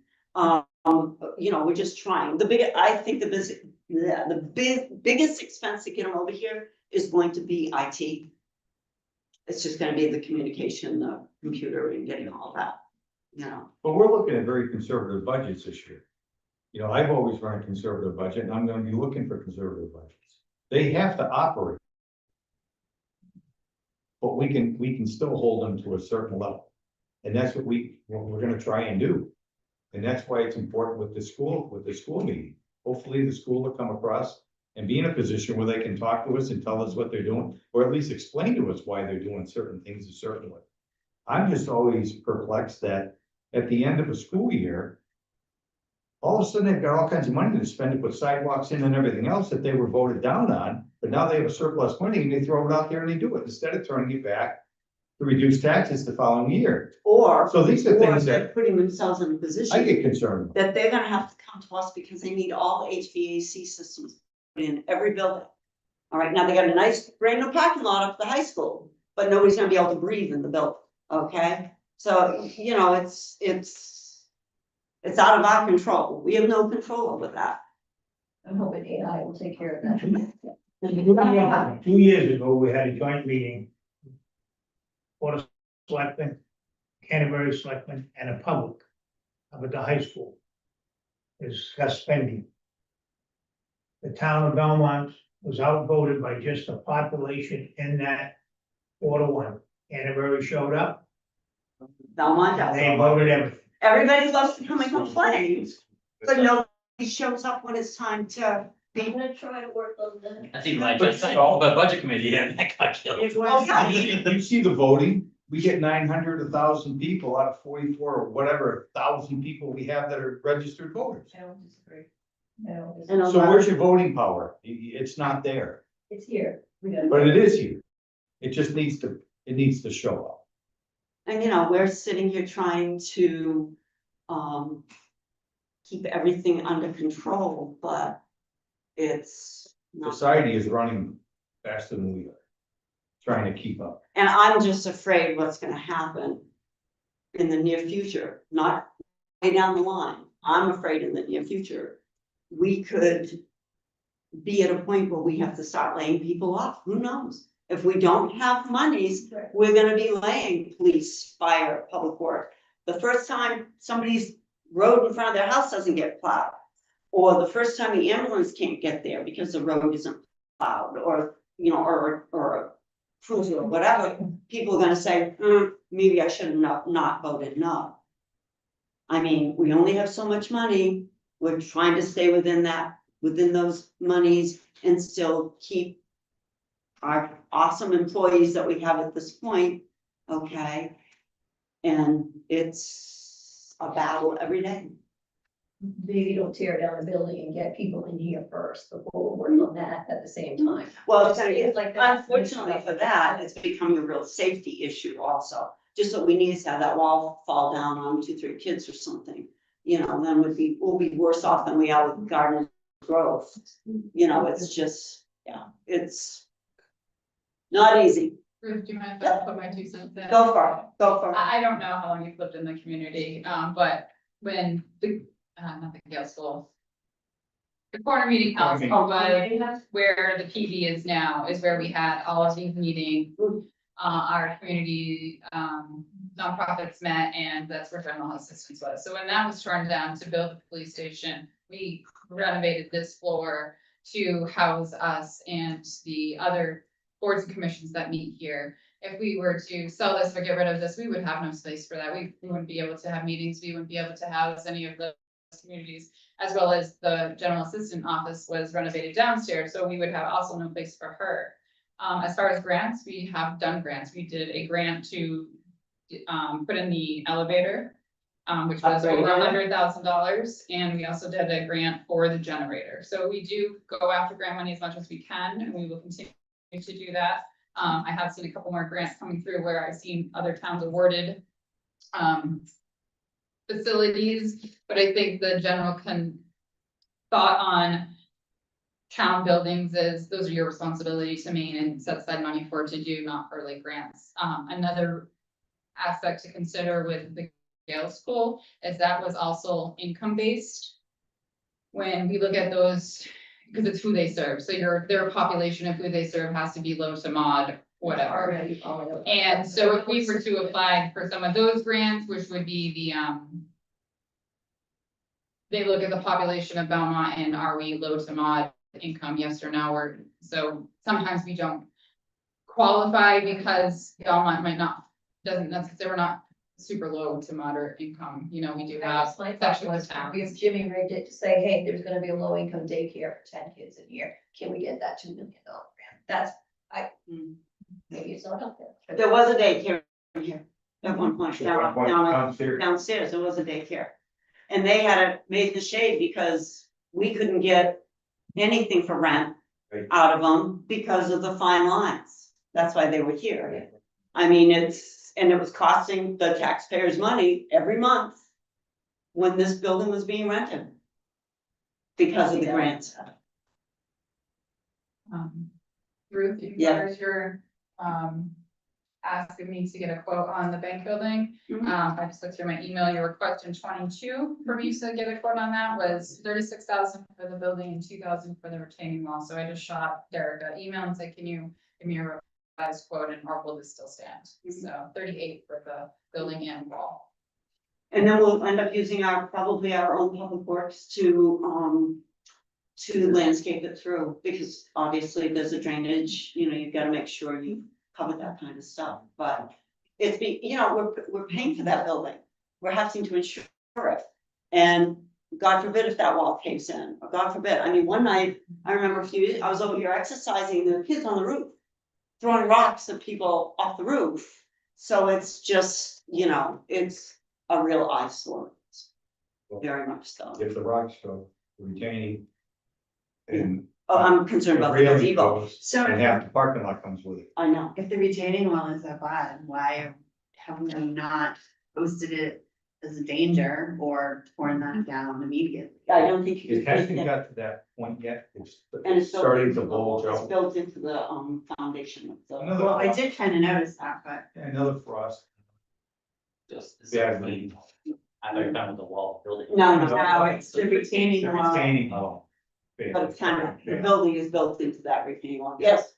You know, we're just trying. I think the biggest expense to get them over here is going to be IT. It's just gonna be the communication, the computer and getting all that, you know. But we're looking at very conservative budgets this year. You know, I've always run a conservative budget, and I'm gonna be looking for conservative budgets. They have to operate. But we can still hold them to a certain level. And that's what we're gonna try and do. And that's why it's important with the school meeting. Hopefully the school will come across and be in a position where they can talk to us and tell us what they're doing, or at least explain to us why they're doing certain things a certain way. I'm just always perplexed that at the end of a school year, all of a sudden they've got all kinds of money to spend to put sidewalks in and everything else that they were voted down on, but now they have a surplus money and they throw it out there and they do it instead of turning it back to reduce taxes the following year. So these are things they're that putting themselves in a I position get concerned about. that they're gonna have to come to us because they need all HVAC systems in every building. All right, now they got a nice brand new parking lot up at the high school, but nobody's gonna be able to breathe in the building, okay? So, you know, it's out of our control. We have no control over that. I'm hoping AI will take care of that. 2 years ago, we had a joint meeting. Board of Selectmen, Canterbury Selectmen, and a public up at the high school. To discuss spending. The town of Belmont was outvoted by just the population in that 4-1. Canterbury showed up, Belmont and does. they voted everything. Everybody loves to come and complain, but nobody shows up when it's time to I'm be. gonna try to work on that. I think my budget committee, and that got killed. You see the voting, we get 900, 1,000 people out of 44 or whatever, 1,000 people we have that are registered voters. I don't disagree. I don't And disagree. a So lot- where's your voting power? It's not there, It's here. We gotta- but it is here. It just needs to show up. And you know, we're sitting here trying to keep everything under control, but it's not. Society is running faster than we are, trying to keep up. And I'm just afraid what's gonna happen in the near future, not way down the line. I'm afraid in the near future, we could be at a point where we have to start laying people off. Who knows? If we don't have monies, we're gonna be laying police, fire, public work. The first time somebody's road in front of their house doesn't get plowed, or the first time the ambulance can't get there because the road isn't plowed, or, you know, or cruiser or whatever, people are gonna say, maybe I should have not voted no. I mean, we only have so much money. We're trying to stay within those monies and still keep our awesome employees that we have at this point, okay? And it's a battle every day. Maybe don't tear down a building and get people in here first before we're working on that at the same time. Well, it's gonna It's like that. unfortunately for that, it's becoming a real safety issue also. Just what we need is to have that wall fall down on 2, 3 kids or something, you know, then we'll be worse off than we are with Garden Grove. You know, it's just, yeah, it's. not easy. Ruth, do you mind if I put my 2 cents in? Go for it, go for it. I don't know how long you've lived in the community, but when the, not the Gale School. The corner meeting house was where the PD is now, is where we had all of these meetings. Our community, nonprofits met, and that's where general assistance was. So when that was torn down to build the police station, we renovated this floor to house us and the other boards and commissions that meet here. If we were to sell this or get rid of this, we would have no space for that. We wouldn't be able to have meetings. We wouldn't be able to house any of the communities, as well as the general assistant office was renovated downstairs. So we would have also no place for her. As far as grants, we have done grants. We did a grant to put in the elevator, which was over $100,000. And we also did a grant for the generator. So we do go after grant money as much as we can, and we will continue to do that. I have seen a couple more grants coming through where I've seen other towns awarded facilities, but I think the general thought on town buildings is those are your responsibility to maintain and set aside money for to do, not for like grants. Another aspect to consider with the Gale School is that was also income based. When we look at those, because it's who they serve, so their population of who they serve has to be low to mod, whatever. And so if we were to apply for some of those grants, which would be the they look at the population of Belmont and are we low to mod income, yes or no, or so sometimes we don't qualify because Belmont doesn't necessarily, we're not super low to moderate income, you know, we do have My thought sections was, of town. if Jimmy rigged it to say, hey, there's gonna be a low income daycare for 10 kids a year, can we get that $2 million grant? That's, maybe it's not up there. There was a daycare here at one point, Downstairs. downstairs, there was a daycare. And they had made the shade because we couldn't get anything for rent Right. out of them because of the fine lines. That's why they were here. I mean, and it was costing the taxpayers money every month when this building was being rented because of the grants. Ruth, you Yeah. heard your, asking me to get a quote on the bank building. I just looked through my email, your request in 22 for me to get a quote on that was 36,000 for the building and 2,000 for the retaining wall. So I just shot Derek an email and said, can you give me a revised quote and or will this still stand? So 38 for the building and wall. And then we'll end up using probably our own public works to landscape it through, because obviously there's a drainage, you know, you've got to make sure you cover that kind of stuff, but we're paying for that building. We're having to insure it. And God forbid if that wall caves in, or God forbid, I mean, one night, I remember I was over here exercising, there were kids on the roof, throwing rocks at people off the roof. So it's just, it's a real eyesore, very much so. If the rocks go retaining. And. Oh, I'm concerned about the railing gazebo. goes, So And half the parking lot comes with it. I know. if the retaining wall is that bad, why have we not posted it as a danger or torn that down immediately? I don't think you It can. hasn't got to that point yet. It's And it's built starting into to the bulge It's out. built into the foundation of the. Another Well, I frost. did kind of notice that, but Another frost. Just. Yeah, I thought you found the wall building. no, it's the retaining The wall. retaining wall. But it's kind of, the Yeah. building is built into that retaining wall. Yes,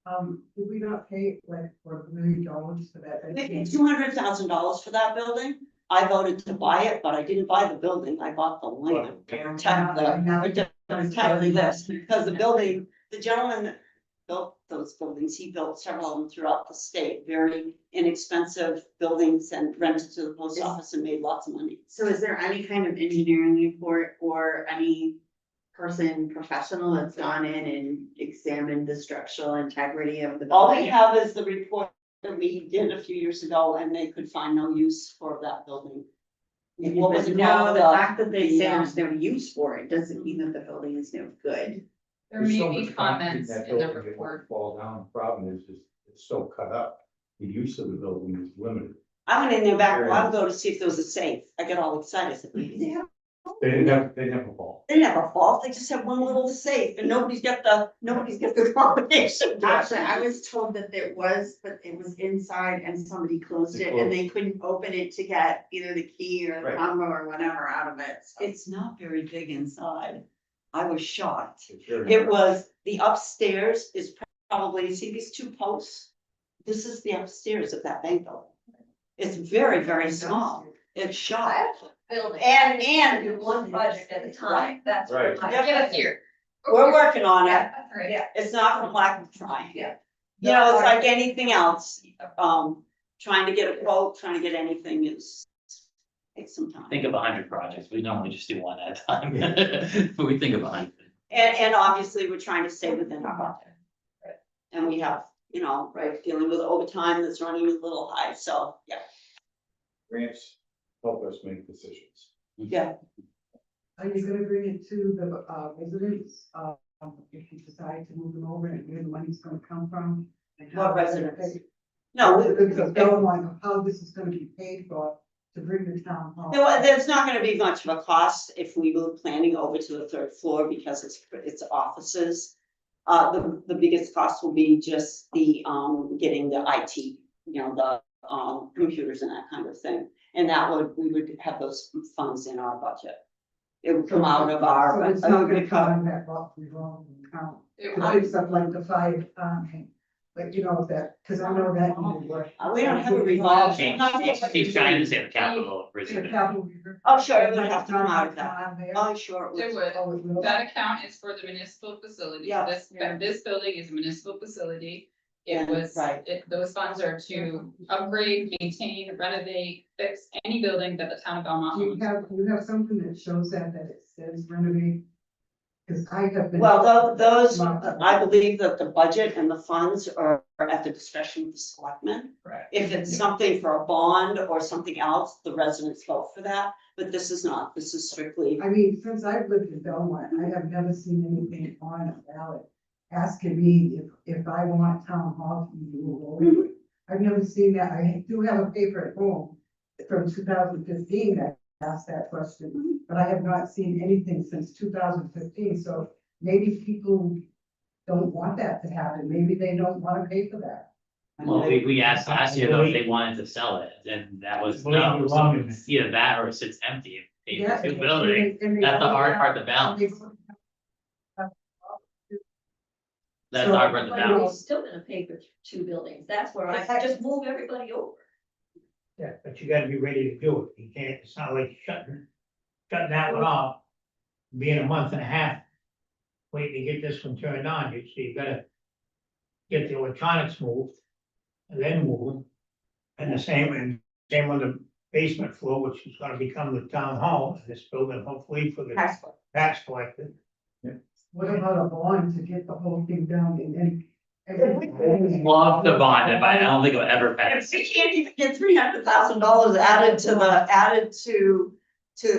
Did we not pay like for $1 million for that? they paid $200,000 for that building. I voted to buy it, but I didn't buy the building. I bought the land to protect this, because the gentleman that built those buildings, he built several of them throughout the state, very inexpensive buildings and rented to the post office and made lots of money. So is there any kind of engineering report or any professional that's gone in and examined the structural integrity of the All we building? have is the report that we did a few years ago, and they could find no use for that building. What was it No, called? the fact that they say The, there's no use for it doesn't mean that the building is no good. There There's may so be much concrete comments that in the building, it won't report. fall down. The problem is it's so cut up. The use of the building is limited. I went in there back a while ago to see if there was a safe. I got all excited. I said, "Maybe they have They didn't have a ball. They didn't have a vault, they just had one little safe and nobody's got the combination. Actually, I was told that there was, but it was inside and somebody closed it and they couldn't open it to get either the key or the Right. combo or whatever out of it. So It's not very big inside. I was shocked. It's very- It was, the upstairs is probably, see these two posts? This is the upstairs of that bank building. It's very, very small. It's shocked. Building. And- Do one project at a time, that's. what Right. I- Get us here. We're working on it. Yeah, that's right. It's not from lack of trying. Yeah. You know, it's like anything else, trying to get a quote, trying to get anything is, takes some time. Think of 100 projects, we normally just do one at a time, but we think of 100. And obviously, we're trying to stay within our budget. And we have, you know, right, dealing with overtime that's running a little high, so, yeah, Grants help us make decisions. yeah. Are you gonna bring it to the, residents, if you decide to move them over and where the money's gonna come from? and how What they're gonna residents? pay- No, The Belmont, of how this is gonna be paid for to bring the town hall. there's not gonna be much of a cost if we were planning over to the third floor because it's offices. The biggest cost will be just the, getting the IT, you know, the, computers and that kind of thing. And we would have those funds in our budget. It would come out of our. So it's not gonna come on that wrong account. It To fix up like the fire department, but you know that, cause I know that needed work. We don't have a revolving. She's trying to say the capital The reserve. capital reserve. Oh, sure, it would have to come out of that. Come there. Oh, sure. it It would. would. Oh, it will. That account is for the municipal facility. Yeah. This building is a municipal facility. Yeah, It was, right. those funds are to upgrade, maintain, renovate, fix any building that the town of Belmont Do owns. you have something that shows that it says renovate? Cause I have been. Well, those, I believe that the budget and the funds are at the discretion of the selectmen. Correct. If it's something for a bond or something else, the residents vote for that, but this is not, this is strictly. I mean, since I've lived in Belmont, I have never seen anything on a ballot asking me if I want town hall to be moved over. I've never seen that. I do have a paper at home from 2015 that asked that question, but I have not seen anything since 2015. So maybe people don't want that to happen. Maybe they don't want to pay for that. Well, we asked last year though if they wanted to sell it, and that was Believe no, you're so wrong. it's either that or it sits empty. If Yeah, they new building, that's the hard part to balance. That's the hard part to But balance. you're still gonna pay for two buildings, that's where I just move everybody over. Yeah, but you gotta be ready to do it. You can't, it's not like shutting that one off. Being a month and a half. Waiting to get this one turned on, you gotta. Get the electronics moved. And then move them. And same on the basement floor, which is gonna become the town hall, this building, hopefully for the tax collector. What about a bond to get the whole thing done and then? Love to bond it, but I don't think it'll ever pass. We can't even get $300,000 added to,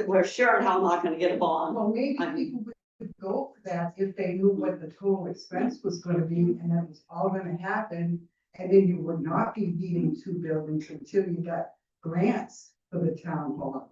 we're sure how I'm not gonna get a bond. Well, maybe people would go for that if they knew what the total expense was gonna be and that was all gonna happen. And then you would not be needing two buildings until you got grants for the town hall.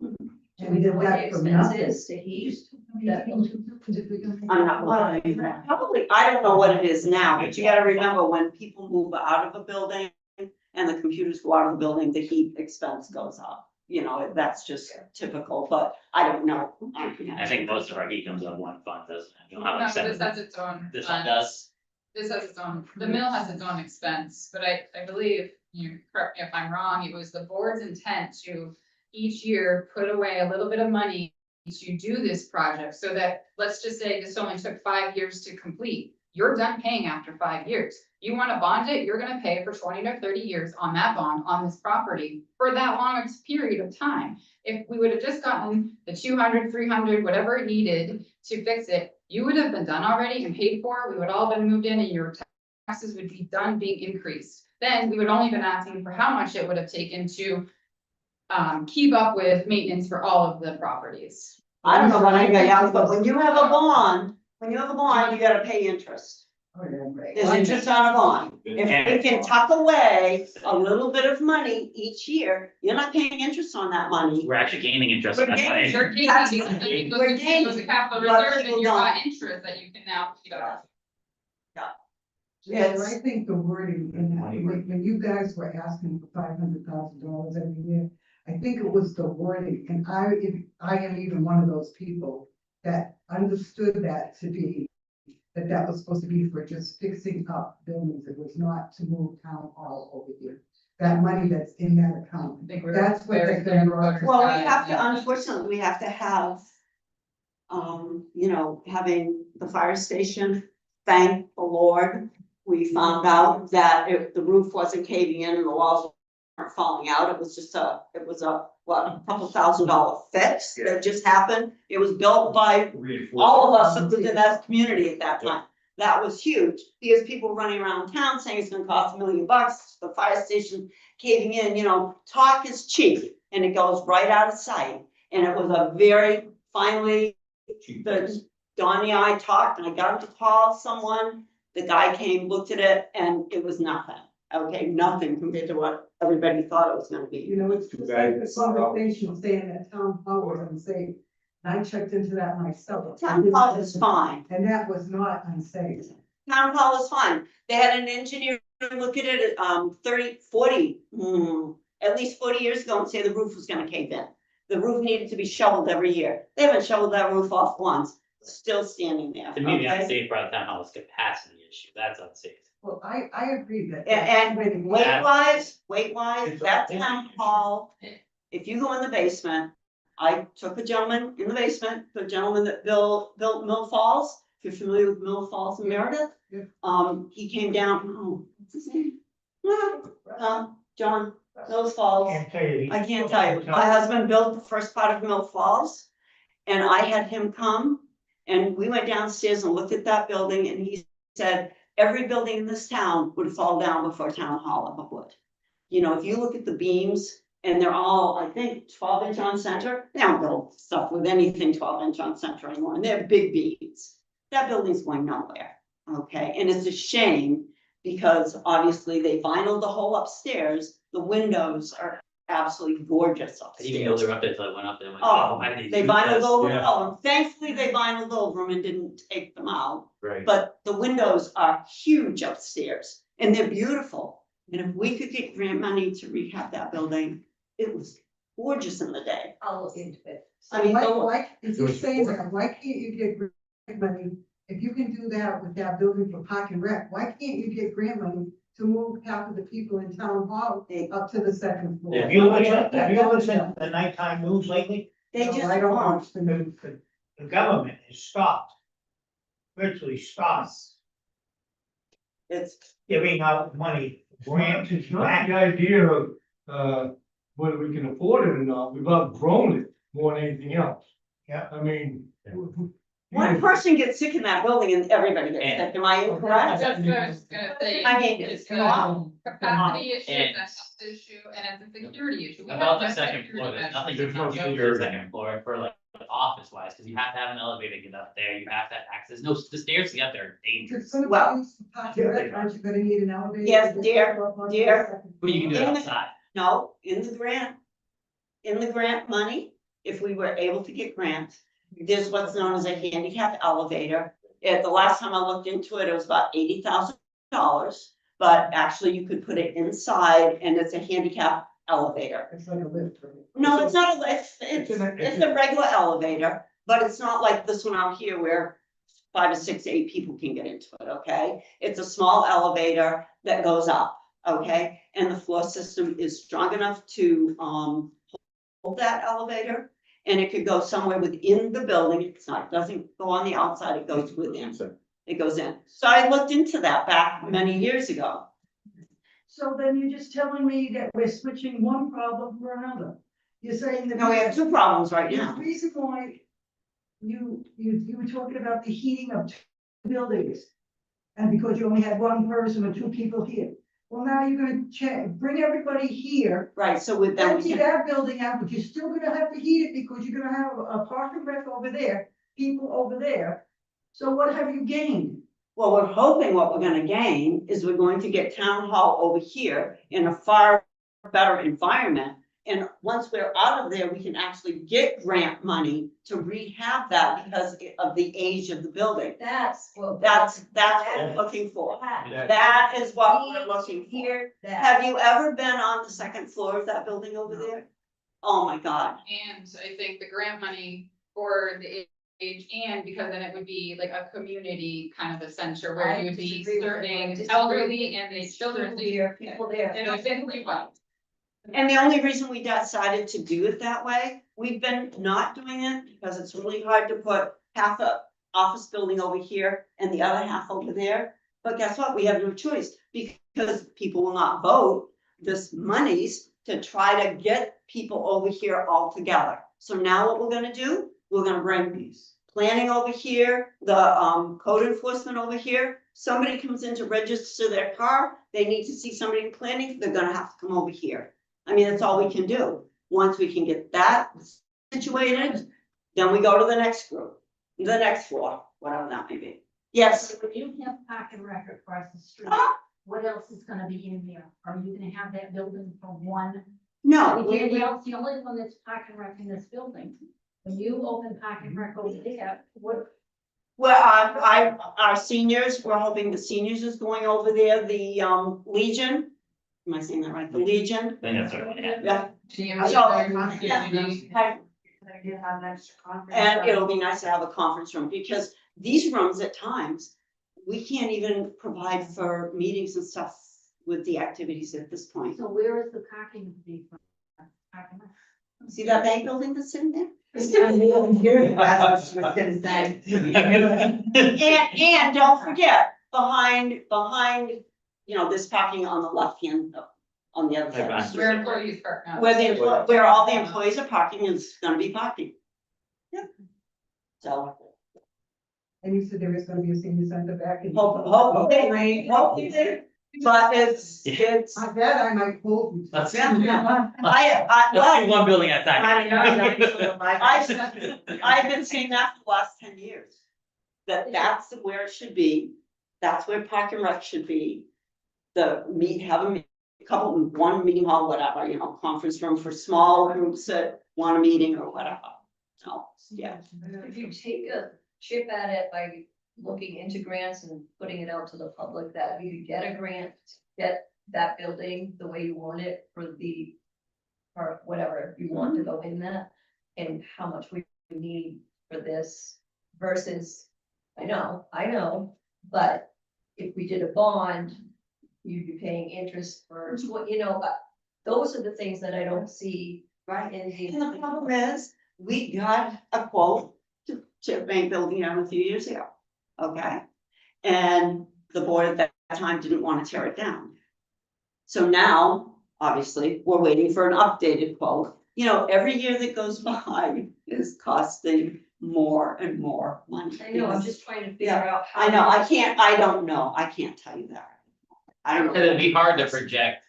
And we did What the that for expense nothing. is to heat that building. I'm not lying. Probably, I don't know what it is now, but you gotta remember when people move out of a building and the computers go out of the building, the heat expense goes up. You know, that's just typical, but I don't know. I think most of our heat comes out of one fund, doesn't it? You don't have No, like this seven. has its own. This one fund. does. This has its own, the mill has its own expense, but I believe, you correct me if I'm wrong, it was the board's intent to each year put away a little bit of money to do this project, so that, let's just say this only took 5 years to complete. You're done paying after 5 years. You wanna bond it, you're gonna pay for 20 to 30 years on that bond, on this property, for that long a period of time. If we would have just gotten the 200, 300, whatever it needed to fix it, you would have been done already and paid for, we would all been moved in and your taxes would be done being increased. Then we would only been asking for how much it would have taken to keep up with maintenance for all of the properties. I don't know about anybody else, but when you have a bond, you gotta pay interest. Oh, yeah, right. There's interest on a bond. If we can tuck away a little bit of money each year, you're not paying interest on that money. We're actually gaining interest. We're on that money. You're gaining, That's- because then it goes we're into gaining, the capital but reserve people and you're got don't. interest that you can now, you know. Jason, I think the wording in that, when you guys were asking for $500,000 every year, I think it was the wording, and I am even one of those people that understood that to be, that was supposed to be for just fixing up buildings, it was not to move town hall over here. That money that's in that account, I think we're that's what very has clear been on brought. Well, we have to, unfortunately, we have to have, having the fire station, thank the Lord. We found out that the roof wasn't caving in and the walls weren't falling out. It was just a couple $1,000 fix that just happened. It was built by all of us in that community at that time. That was huge, because people were running around town saying it's gonna cost $1 million, the fire station caving in, talk is cheap, and it goes right out of sight. And it was finally, Donnie and I talked, and I got him to call someone, the guy came, looked at it, and it was nothing. Okay, nothing compared to what everybody thought it was gonna be. It's just like the conversation saying that town hall was unsafe. And I checked into that myself. Town hall is fine. And that was not unsafe. Town hall is fine. They had an engineer look at it, 40, at least 40 years ago, and say the roof was gonna cave in. The roof needed to be shoveled every year. They haven't shoveled that roof off once, still standing there. To me, the okay? unsafe part of town hall is capacity issue, that's unsafe. Well, I agree that. And weight-wise, It's that okay. town hall, if you go in the basement, I took a gentleman in the basement, the gentleman that built Mill Falls, if you're familiar with Mill Falls in Meredith. Yeah. He came down, what's his name? John, Mill Falls. Can't tell you. I can't tell you. My husband built the first part of Mill Falls. And I had him come and we went downstairs and looked at that building and he said, every building in this town would fall down before town hall ever would. If you look at the beams and they're all, I think, 12-inch on center, they don't build stuff with anything 12-inch on center anymore, and they're big beams. That building's going nowhere, okay? And it's a shame because obviously they vinyled the whole upstairs. The windows are absolutely gorgeous I upstairs. didn't even know they were up there until I went up there. and went, Oh, why did They do vinyled this?" over Yeah. all of them. Thankfully, they vinyled over them and didn't take them out. Right. But the windows are huge upstairs and they're beautiful. And if we could get grant money to rehab that building, it was gorgeous in the day. I'll look into it. I mean, If you're saying that, why can't you get grant money? If you can do that with that building for park and rec, why can't you get grant money to move half of the people in town hall up to the second floor? Yeah. Have you listened to the nighttime news lately? They No, just I don't won't. watch the news. The government has stopped. Virtually stopped It's, giving out money, grants, It's not back. the idea of, whether we can afford it or not, we've outgrown it more than anything else. Yeah. I mean. one person gets sick in that building and everybody gets sick. Am I incorrect? That's what I was gonna say. I mean, It's come on. a capacity issue, And- it's a health issue, and it's a security issue. We About the have second security floor, there's measures. nothing you There's no can do for security. the second floor for like office wise, because you have to have an elevator to get up there, you have to have access, no, the stairs to get up there are If dangerous. it's gonna be Well- used for park and rec, aren't you gonna need an elevator? Yes, to dear, go up onto the dear. second But you can do it floor? In the- outside. No, in the grant money, if we were able to get grants, there's what's known as a handicap elevator. The last time I looked into it, it was about $80,000, but actually you could put it inside and it's a handicap elevator. It's like a lift, right? No, it's not a lift, It's it's a regular elevator, but it's not like this one out here where 5 or 6, 8 people can get into it, okay? It's a small elevator that goes up, okay? And the floor system is strong enough to hold that elevator. And it could go somewhere within the building. It's not, doesn't go on the outside, it goes within. It goes in. So I looked into that back many years ago. So then you're just telling me that we're switching one problem for another. You're saying that. Now we have 2 problems right The now. reason why you were talking about the heating of 2 buildings. And because you only had 1 person or 2 people here. Well, now you're gonna bring everybody here, Right, so with that, we empty can, that building out, but you're still gonna have to heat it because you're gonna have a park and rec over there, people over there. So what have you gained? Well, we're hoping what we're gonna gain is we're going to get town hall over here in a far better environment. And once we're out of there, we can actually get grant money to rehab that because of the age of the building. That's what. That's what we're looking for. That. That is what we're looking for. Hear that. Have you ever been on the second floor of that building over there? Oh, my God. And I think the grant money for the age, and because then it would be like a community kind of a center where you would be serving elderly and the children. Here, people there. And it's been pretty well. And the only reason we decided to do it that way, we've been not doing it because it's really hard to put half a office building over here and the other half over there. But guess what? We have no choice because people will not vote this monies to try to get people over here all together. So now what we're gonna do, we're gonna bring planning over here, the code enforcement over here. Somebody comes in to register their car, they need to see somebody in planning, they're gonna have to come over here. I mean, that's all we can do. Once we can get that situated, then we go to the next group, the next floor, whatever that may be. Yes. When you have Park and Rec across the street, what else is gonna be in there? Are you gonna have that building for one? No, The only one that's Park and Rec in this building. When you open Park and Rec over there, what? well, our seniors, we're hoping the seniors is going over there, the Legion. Am I saying that right? The Legion? Then that's all right. Yeah. You have an extra conference. And it'll be nice to have a conference room because these rooms at times, we can't even provide for meetings and stuff with the activities at this point. So where is the parking to be from? Park and Rec? See that bank building that's sitting there? That's what I was gonna say. And don't forget, behind, you know, this parking on the left hand, on the other side. of the street. Where employees park now. Where all the employees are parking is gonna be parking. Yep. So, And you said there was gonna be a senior center back in. hopefully, but it's, I bet I might pull you. Let's, well, let's do one building at a time. I've been saying that for the last 10 years. That's where it should be. That's where Park and Rec should be. Have one meeting hall, whatever, you know, conference room for small groups that want a meeting or whatever. So, yeah. If you take a chip at it by looking into grants and putting it out to the public, that you could get a grant, get that building the way you want it or whatever you want to go in that, and how much we need for this versus, I know, but if we did a bond, you'd be paying interest for, those are the things that I don't see Right. in the. And the problem is, we got a quote to chip bank building down a few years ago. Okay? And the board at that time didn't want to tear it down. So now, obviously, we're waiting for an updated quote. You know, every year that goes by is costing more and more money. I know, I'm just trying to figure out. I know, I don't know, I can't tell you that. I don't know. It'd be hard to project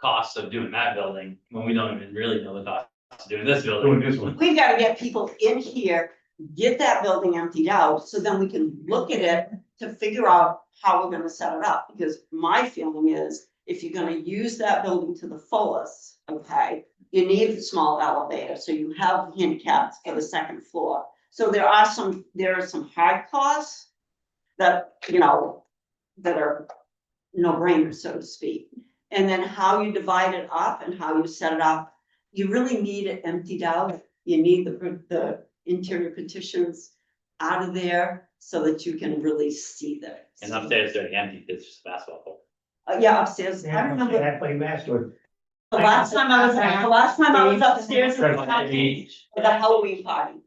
costs of doing that building when we don't even really know the cost of doing this building. Doing this one. We've got to get people in here, get that building emptied out, so then we can look at it to figure out how we're gonna set it up, because my feeling is, if you're gonna use that building to the fullest, okay, you need a small elevator, so you have handicaps for the second floor. So there are some hard costs that, you know, that are no-brainers, so to speak. And then how you divide it up and how you set it up, you really need it emptied out. You need the interior partitions out of there so that you can really see them. And upstairs they're empty, it's just basketball court. Yeah, upstairs. I remember I play basketball. the last time I was upstairs at Right, the Halloween party.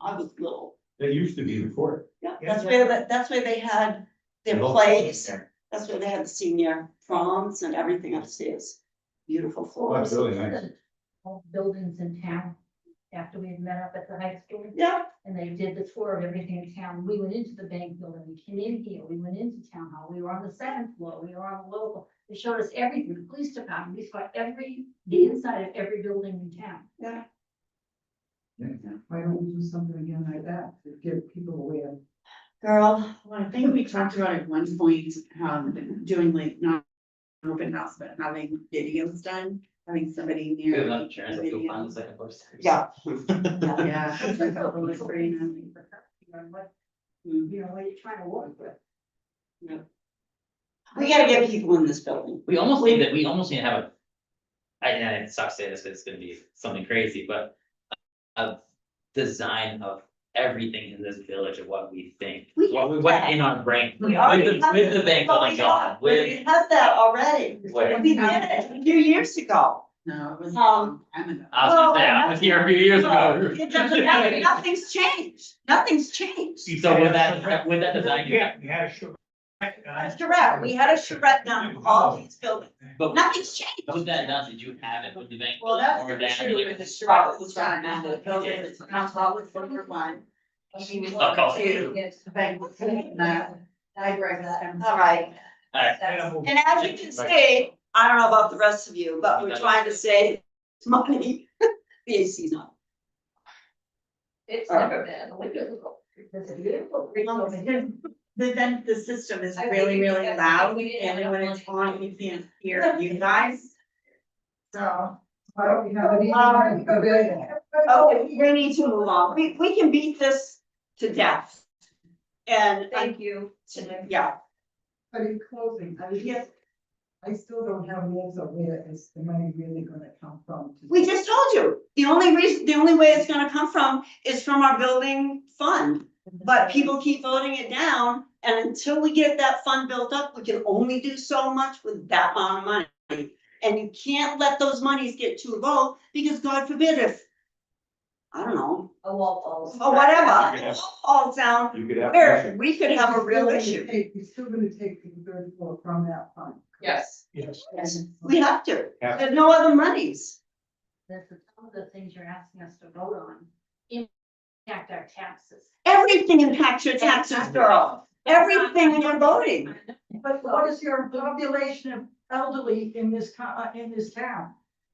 I was little. That used to be the court. Yeah, that's where they had their plays. That's where they had the senior proms and everything upstairs. Beautiful Well, floors. that's really nice. All buildings in town, after we had met up at the high school. Yeah, And they did the tour of everything in town. We went into the bank building, we came in here, we went into town hall, we were on the second floor, we were on the local. They showed us everything, the police department, we saw the inside of every building in town. Why don't we do something again like that to give people aware? Girl, Well, I think we talked about at one point, doing like not an open house, but having videos done, having somebody We have near. enough insurance, like, go video. find the second floor stairs. yeah. Yeah. I thought it was pretty nice. You know, what you're trying to work with. We gotta get people in this building. We almost need to have a. And it sucks to say this, because it's gonna be something crazy, but a design of everything in this village of what we think. We What we have went that. in our brain, We with already the, have with the that. bank But building we going, have- with. We have that already. Where? We did it a few years ago. No, it was. I was gonna say, I was here a few years ago. It doesn't matter, nothing's changed, nothing's changed. So with that design, Yeah, we had a sugar. A charrette, we had a charrette done in all these buildings, but nothing's changed. with that done, did you have it with the bank? Well, that's building or the that- issue with the charrette, was trying to the building, it's not always number one. Okay. The bank was saying that, I agree with that. All right, Alright, and as you can see, I don't know about the rest of you, but we're trying to save money. The AC's not. It's never been, It's beautiful. The system is I really, think really that's loud, what we did. and then when it's on, you can't hear you guys. So. Why don't we have a meeting? Okay, we need to move on, we can beat this to death. And, Thank you. yeah, But in closing, yes, I still don't have an answer where is the money really gonna come from? we just told you, the only way it's gonna come from is from our building fund. But people keep voting it down, and until we get that fund built up, we can only do so much with that amount of money. And you can't let those monies get too low, because God forbid if, I don't know, A wall falls. or whatever, it all falls down, You could have. where we could have a real You're issue. still gonna take the third floor from that fund. Yes. Yes. We have to, Yeah. there's no other monies. Some of the things you're asking us to vote on impact our taxes. Everything impacts your taxes, girl, everything when you're voting. But what is your population of elderly in this town?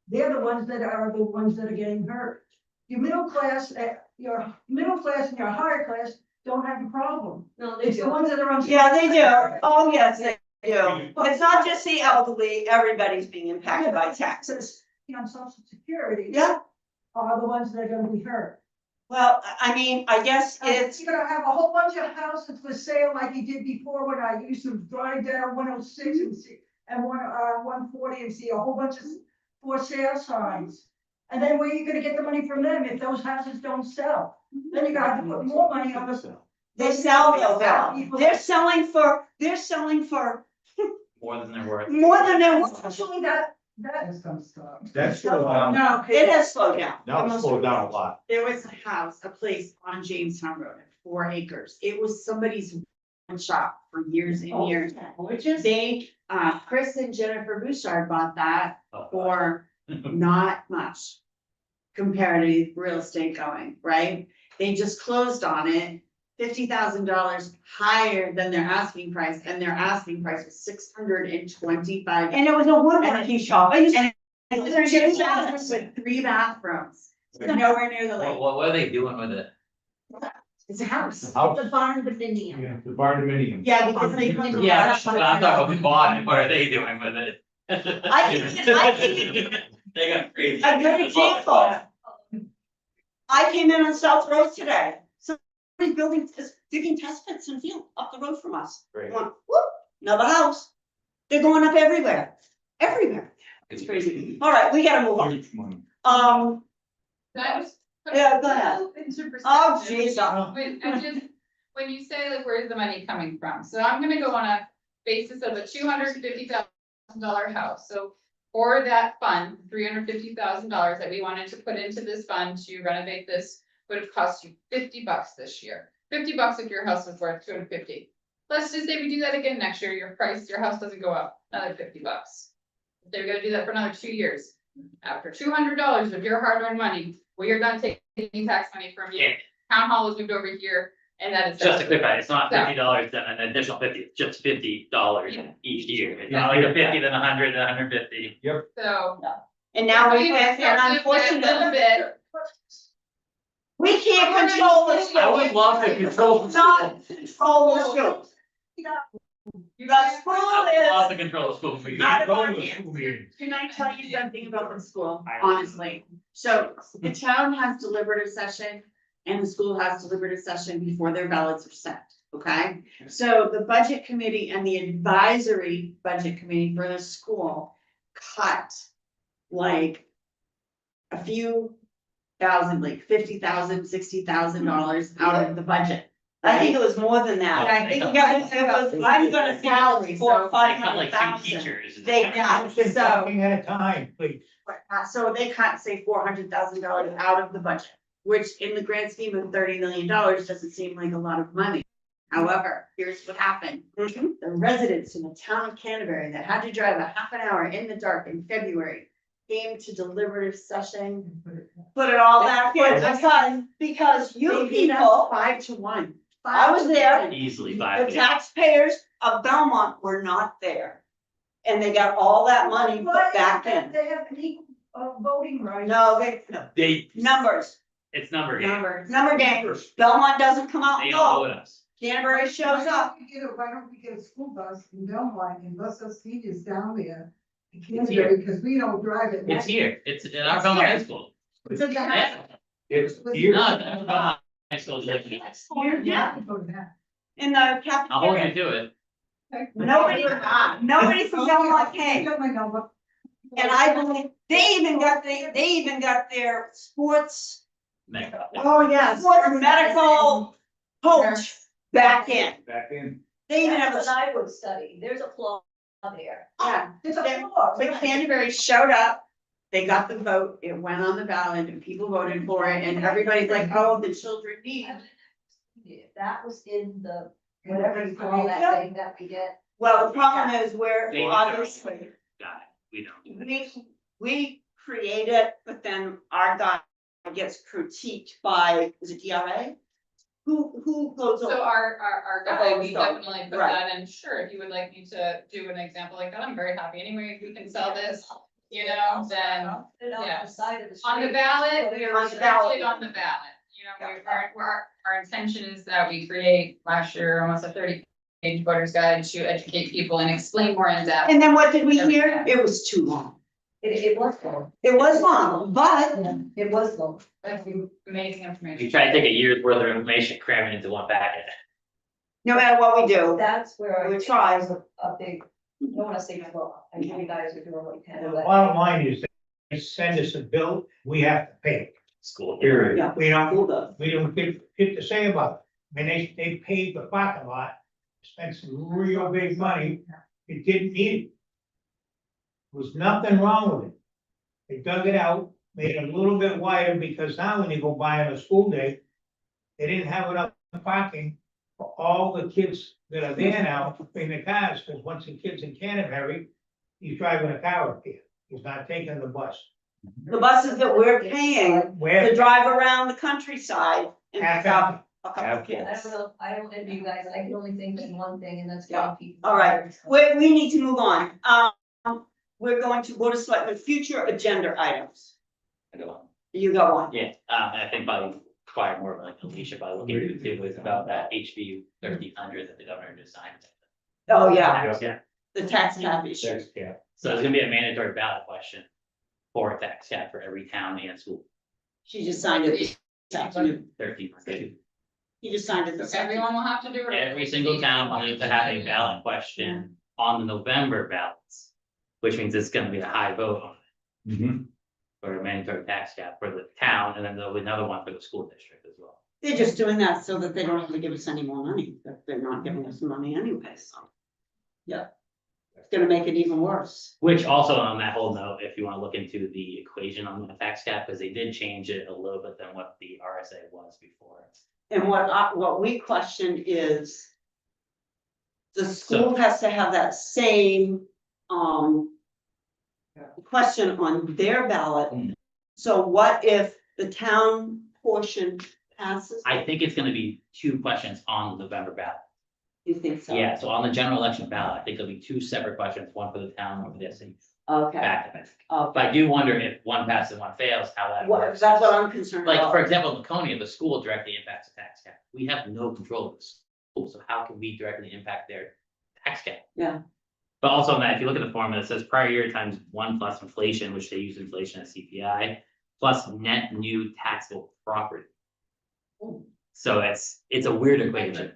They're the ones that are getting hurt. Your middle class and your higher class don't have a problem. No, they It's the do. ones that are on. Yeah, they do, oh, yes, they do, it's not just the elderly, everybody's being impacted by taxes. On social security. Yeah, Are the ones that are gonna be hurt. well, I mean, I guess it's, You're gonna have a whole bunch of houses for sale like you did before when I used to drive down 106 and see, and 140 and see a whole bunch of for sale signs. And then where are you gonna get the money from them if those houses don't sell? Then you're gonna have to put more money on the. they sell though, Val. They're selling for more than they're worth. more than they're worth. Actually, that is gonna stop. That's slowed down, No, It has slowed down. now it's slowed down a lot. there was a place on Jamestown Road, 4 acres. It was somebody's one shop for years and years. Which is, They, Chris and Jennifer Bouchard bought that Oh, for not much compared to real estate going, right? They just closed on it, $50,000 higher than their asking price, and their asking price was $625. and it was a woodworking shop, I used to. And it was 2 bathrooms with 3 bathrooms, nowhere near the lake. What are they doing with it? It's a house. House, The barn dominium. yeah, the barn dominium. Yeah, because they. Yeah, but I'm talking about who bought it, what are they doing with it? I think- They got crazy. A good example. I came in on South Road today, somebody's building, digging test pits and field up the road from us. Great. Whoop, another house. They're going up everywhere, everywhere. It's crazy. All right, we gotta move on. Huge money. Can I just put Yeah, go ahead. into perspective? Oh, geez. When you say like, where's the money coming from? So I'm gonna go on a basis of a $250,000 house. So for that fund, $350,000 that we wanted to put into this fund to renovate this would have cost you $50 this year. $50 if your house was worth 250. Let's just say we do that again next year, your house doesn't go up, another $50. If they're gonna do that for another 2 years. After $200 of your hard-earned money, we are done taking tax money from you. Yeah. Town hall was moved over here, and that is. Just to clarify, it's not So- $50, then an additional 50, it's just $50 Yeah. each year. It's not like a 50, then 100, then 150. So. And now we So can't, and a little unfortunately, bit, we can't control the school. I would love to control. the Not school. control the school. The school I would love is. to control the school for you. Out of our Go to hands. school meeting. Can I tell you something about the school, honestly? So the town has deliberative session and the school has deliberative session before their ballots are sent, okay? So the budget committee and the advisory budget committee for the school cut like a few thousand, like $50,000, $60,000 out of the budget. I think it was more than that. And I think It was, I'm gonna salary for So- five They cut hundred like two thousand. teachers. and- They Yeah, Just so, talking at a time, please. so they cut, say, $400,000 out of the budget, which in the grand scheme of $30 million doesn't seem like a lot of money. However, here's what happened. Mhm. The residents in the town of Canterbury that had to drive a half an hour in the dark in February came to deliberative session. Put it all back in, because you They beat us people, 5-1. I was there. Easily the by. taxpayers of Belmont were not there. And they got all that money put back in. They have an equal, voting right. No, They, numbers, it's number game. number game. Belmont doesn't come out They and don't vote. vote us. Canterbury shows up. Why don't we get a school bus in Belmont and bus us seniors down there? in It's Canterbury, because we don't drive it. It's here. It's in our Belmont High School. It's at the house. Yeah. It's No, here. it's in our Belmont High School. is like- Yeah. Go to that. In the I'll hold you cafeteria. to it. Nobody from Belmont came. You got my number. And I believe, they even got their sports, Mega. Oh, yes. sports medical coach back in. Back in. They even have That's a, what I would study, there's a flaw there. Yeah, It's a They- floor. but Canterbury showed up, they got the vote, it went on the ballot and people voted for it and everybody's like, oh, the children need. If that was in the, whatever you call that thing that we get. well, the problem is we're They- obviously, Got it. We don't. we create it, but then our guy gets critiqued by, is it DRA? Who goes So over? our The guy, vote we stone, definitely put right. that in, sure, if you would like me to do an example like that, I'm very happy anyway, if we can sell this, you know, then. Put it on yeah. the side of the On the street. ballot, we are On the ballot. restricted on the ballot, you know, our intention is that we create last year almost a 30-page voter's guide to educate people and explain more in depth. And then what did we hear? It was too long. It was long, It was long, but it was long. That's amazing information. You try to take a year's worth of information, cram it into one packet. no matter what we do, That's where I We think try. there's a big, I don't wanna say flaw, I know you guys are doing what you can, The but. bottom line is, they send us a bill, we have to pay it. School. Period. yeah, We don't, school does. we don't get to say about it. I mean, they paid the parking lot, spent some real big money, it didn't need it. There was nothing wrong with it. They dug it out, made it a little bit wider, because now when you go by on a school day, they didn't have enough parking for all the kids that are there now in the cars, because once the kid's in Canterbury, he's driving a car up here, he's not taking the bus. The buses that we're paying to Where, drive around the countryside and half pick up empty. a couple of I kids. don't know, I don't envy you guys, I can only think of one thing, and that's Yeah. getting people. All right. We need to move on. We're going to Board of Selectmen future agenda items. I go on. You go on. Yeah, and I think probably require more of like Alicia by looking into is about that HB 1300 that the governor just signed. Oh, yeah, Yeah, the tax cap issue. Yeah. so there's gonna be a mandatory ballot question for a tax cap for every town and school, She just signed it this afternoon. 1300. He just signed it this afternoon. Everyone will have to do it. Every single town will need to have a ballot question on the November ballots, which means it's gonna be a high vote on it. Mhm. For a mandatory tax cap for the town, and then there'll be another one for the school district as well. They're just doing that so that they don't have to give us any more money, that they're not giving us money anyway, so. Yeah. It's gonna make it even worse. Which also on that whole note, if you wanna look into the equation on the tax cap, because they did change it a little bit than what the RSA was before. And what we questioned is the school has to have that same, question on their ballot. Mm. So what if the town portion passes? I think it's gonna be 2 questions on the November ballot. You think so? Yeah, so on the general election ballot, I think there'll be 2 separate questions, one for the town, one for the city. Okay, back to back. But I okay. do wonder if one passes and one fails, how that What, works. that's what I'm concerned Like, about. for example, Laconia, the school directly impacts the tax cap. We have no control of the school, so how can we directly impact their tax cap? Yeah. But also, Matt, if you look at the formula, it says prior year times 1 plus inflation, which they use inflation as CPI, plus net new taxable property. So it's a weird equation.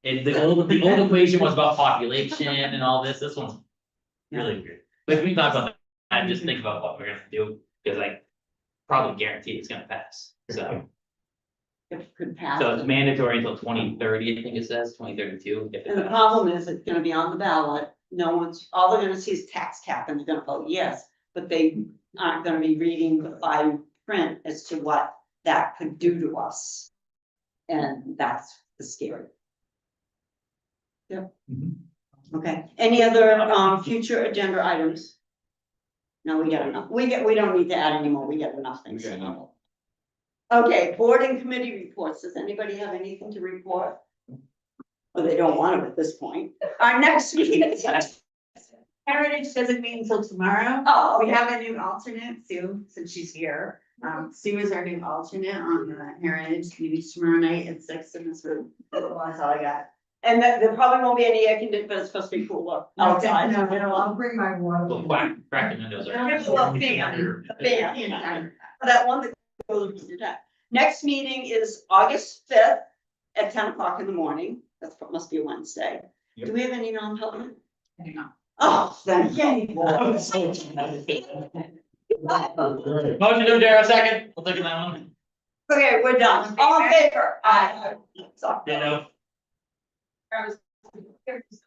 The old equation was about population and all this. This one's really weird. But if we talk about that, just think about what we're gonna do, because I probably guarantee it's gonna pass. So, If it could pass. so it's mandatory until 2030, I think it says, 2032. if it And the passes. problem is, it's gonna be on the ballot, no one's, all they're gonna see is tax cap, and they're gonna vote yes, but they aren't gonna be reading the fine print as to what that could do to us. And that's the scary. Mhm. Okay, any other, future agenda items? No, we got enough, we don't need to add anymore, we got enough things. We got enough. Okay, board and committee reports, does anybody have anything to report? Well, they don't want to at this point. Our next meeting is. Heritage doesn't meet until tomorrow. Oh, We have a new alternate, Sue, since she's here. Sue is our new alternate on the Heritage meeting tomorrow night at 6 in this room. Well, that's all I got. and there probably won't be any air conditioning, but it's supposed to be cooler outside. No, I'll bring my water. Well, crack the windows. are- Here's a little fan, a fan. That one that goes with your deck. Next meeting is August 5th at 10 o'clock in the morning. That must be a Wednesday. Do we have any non-public? Hang on. Oh, thank you. Motion to adjourn, a second. We'll take that one. Okay, we're done. All in favor? Aye. Sorry. You know. I was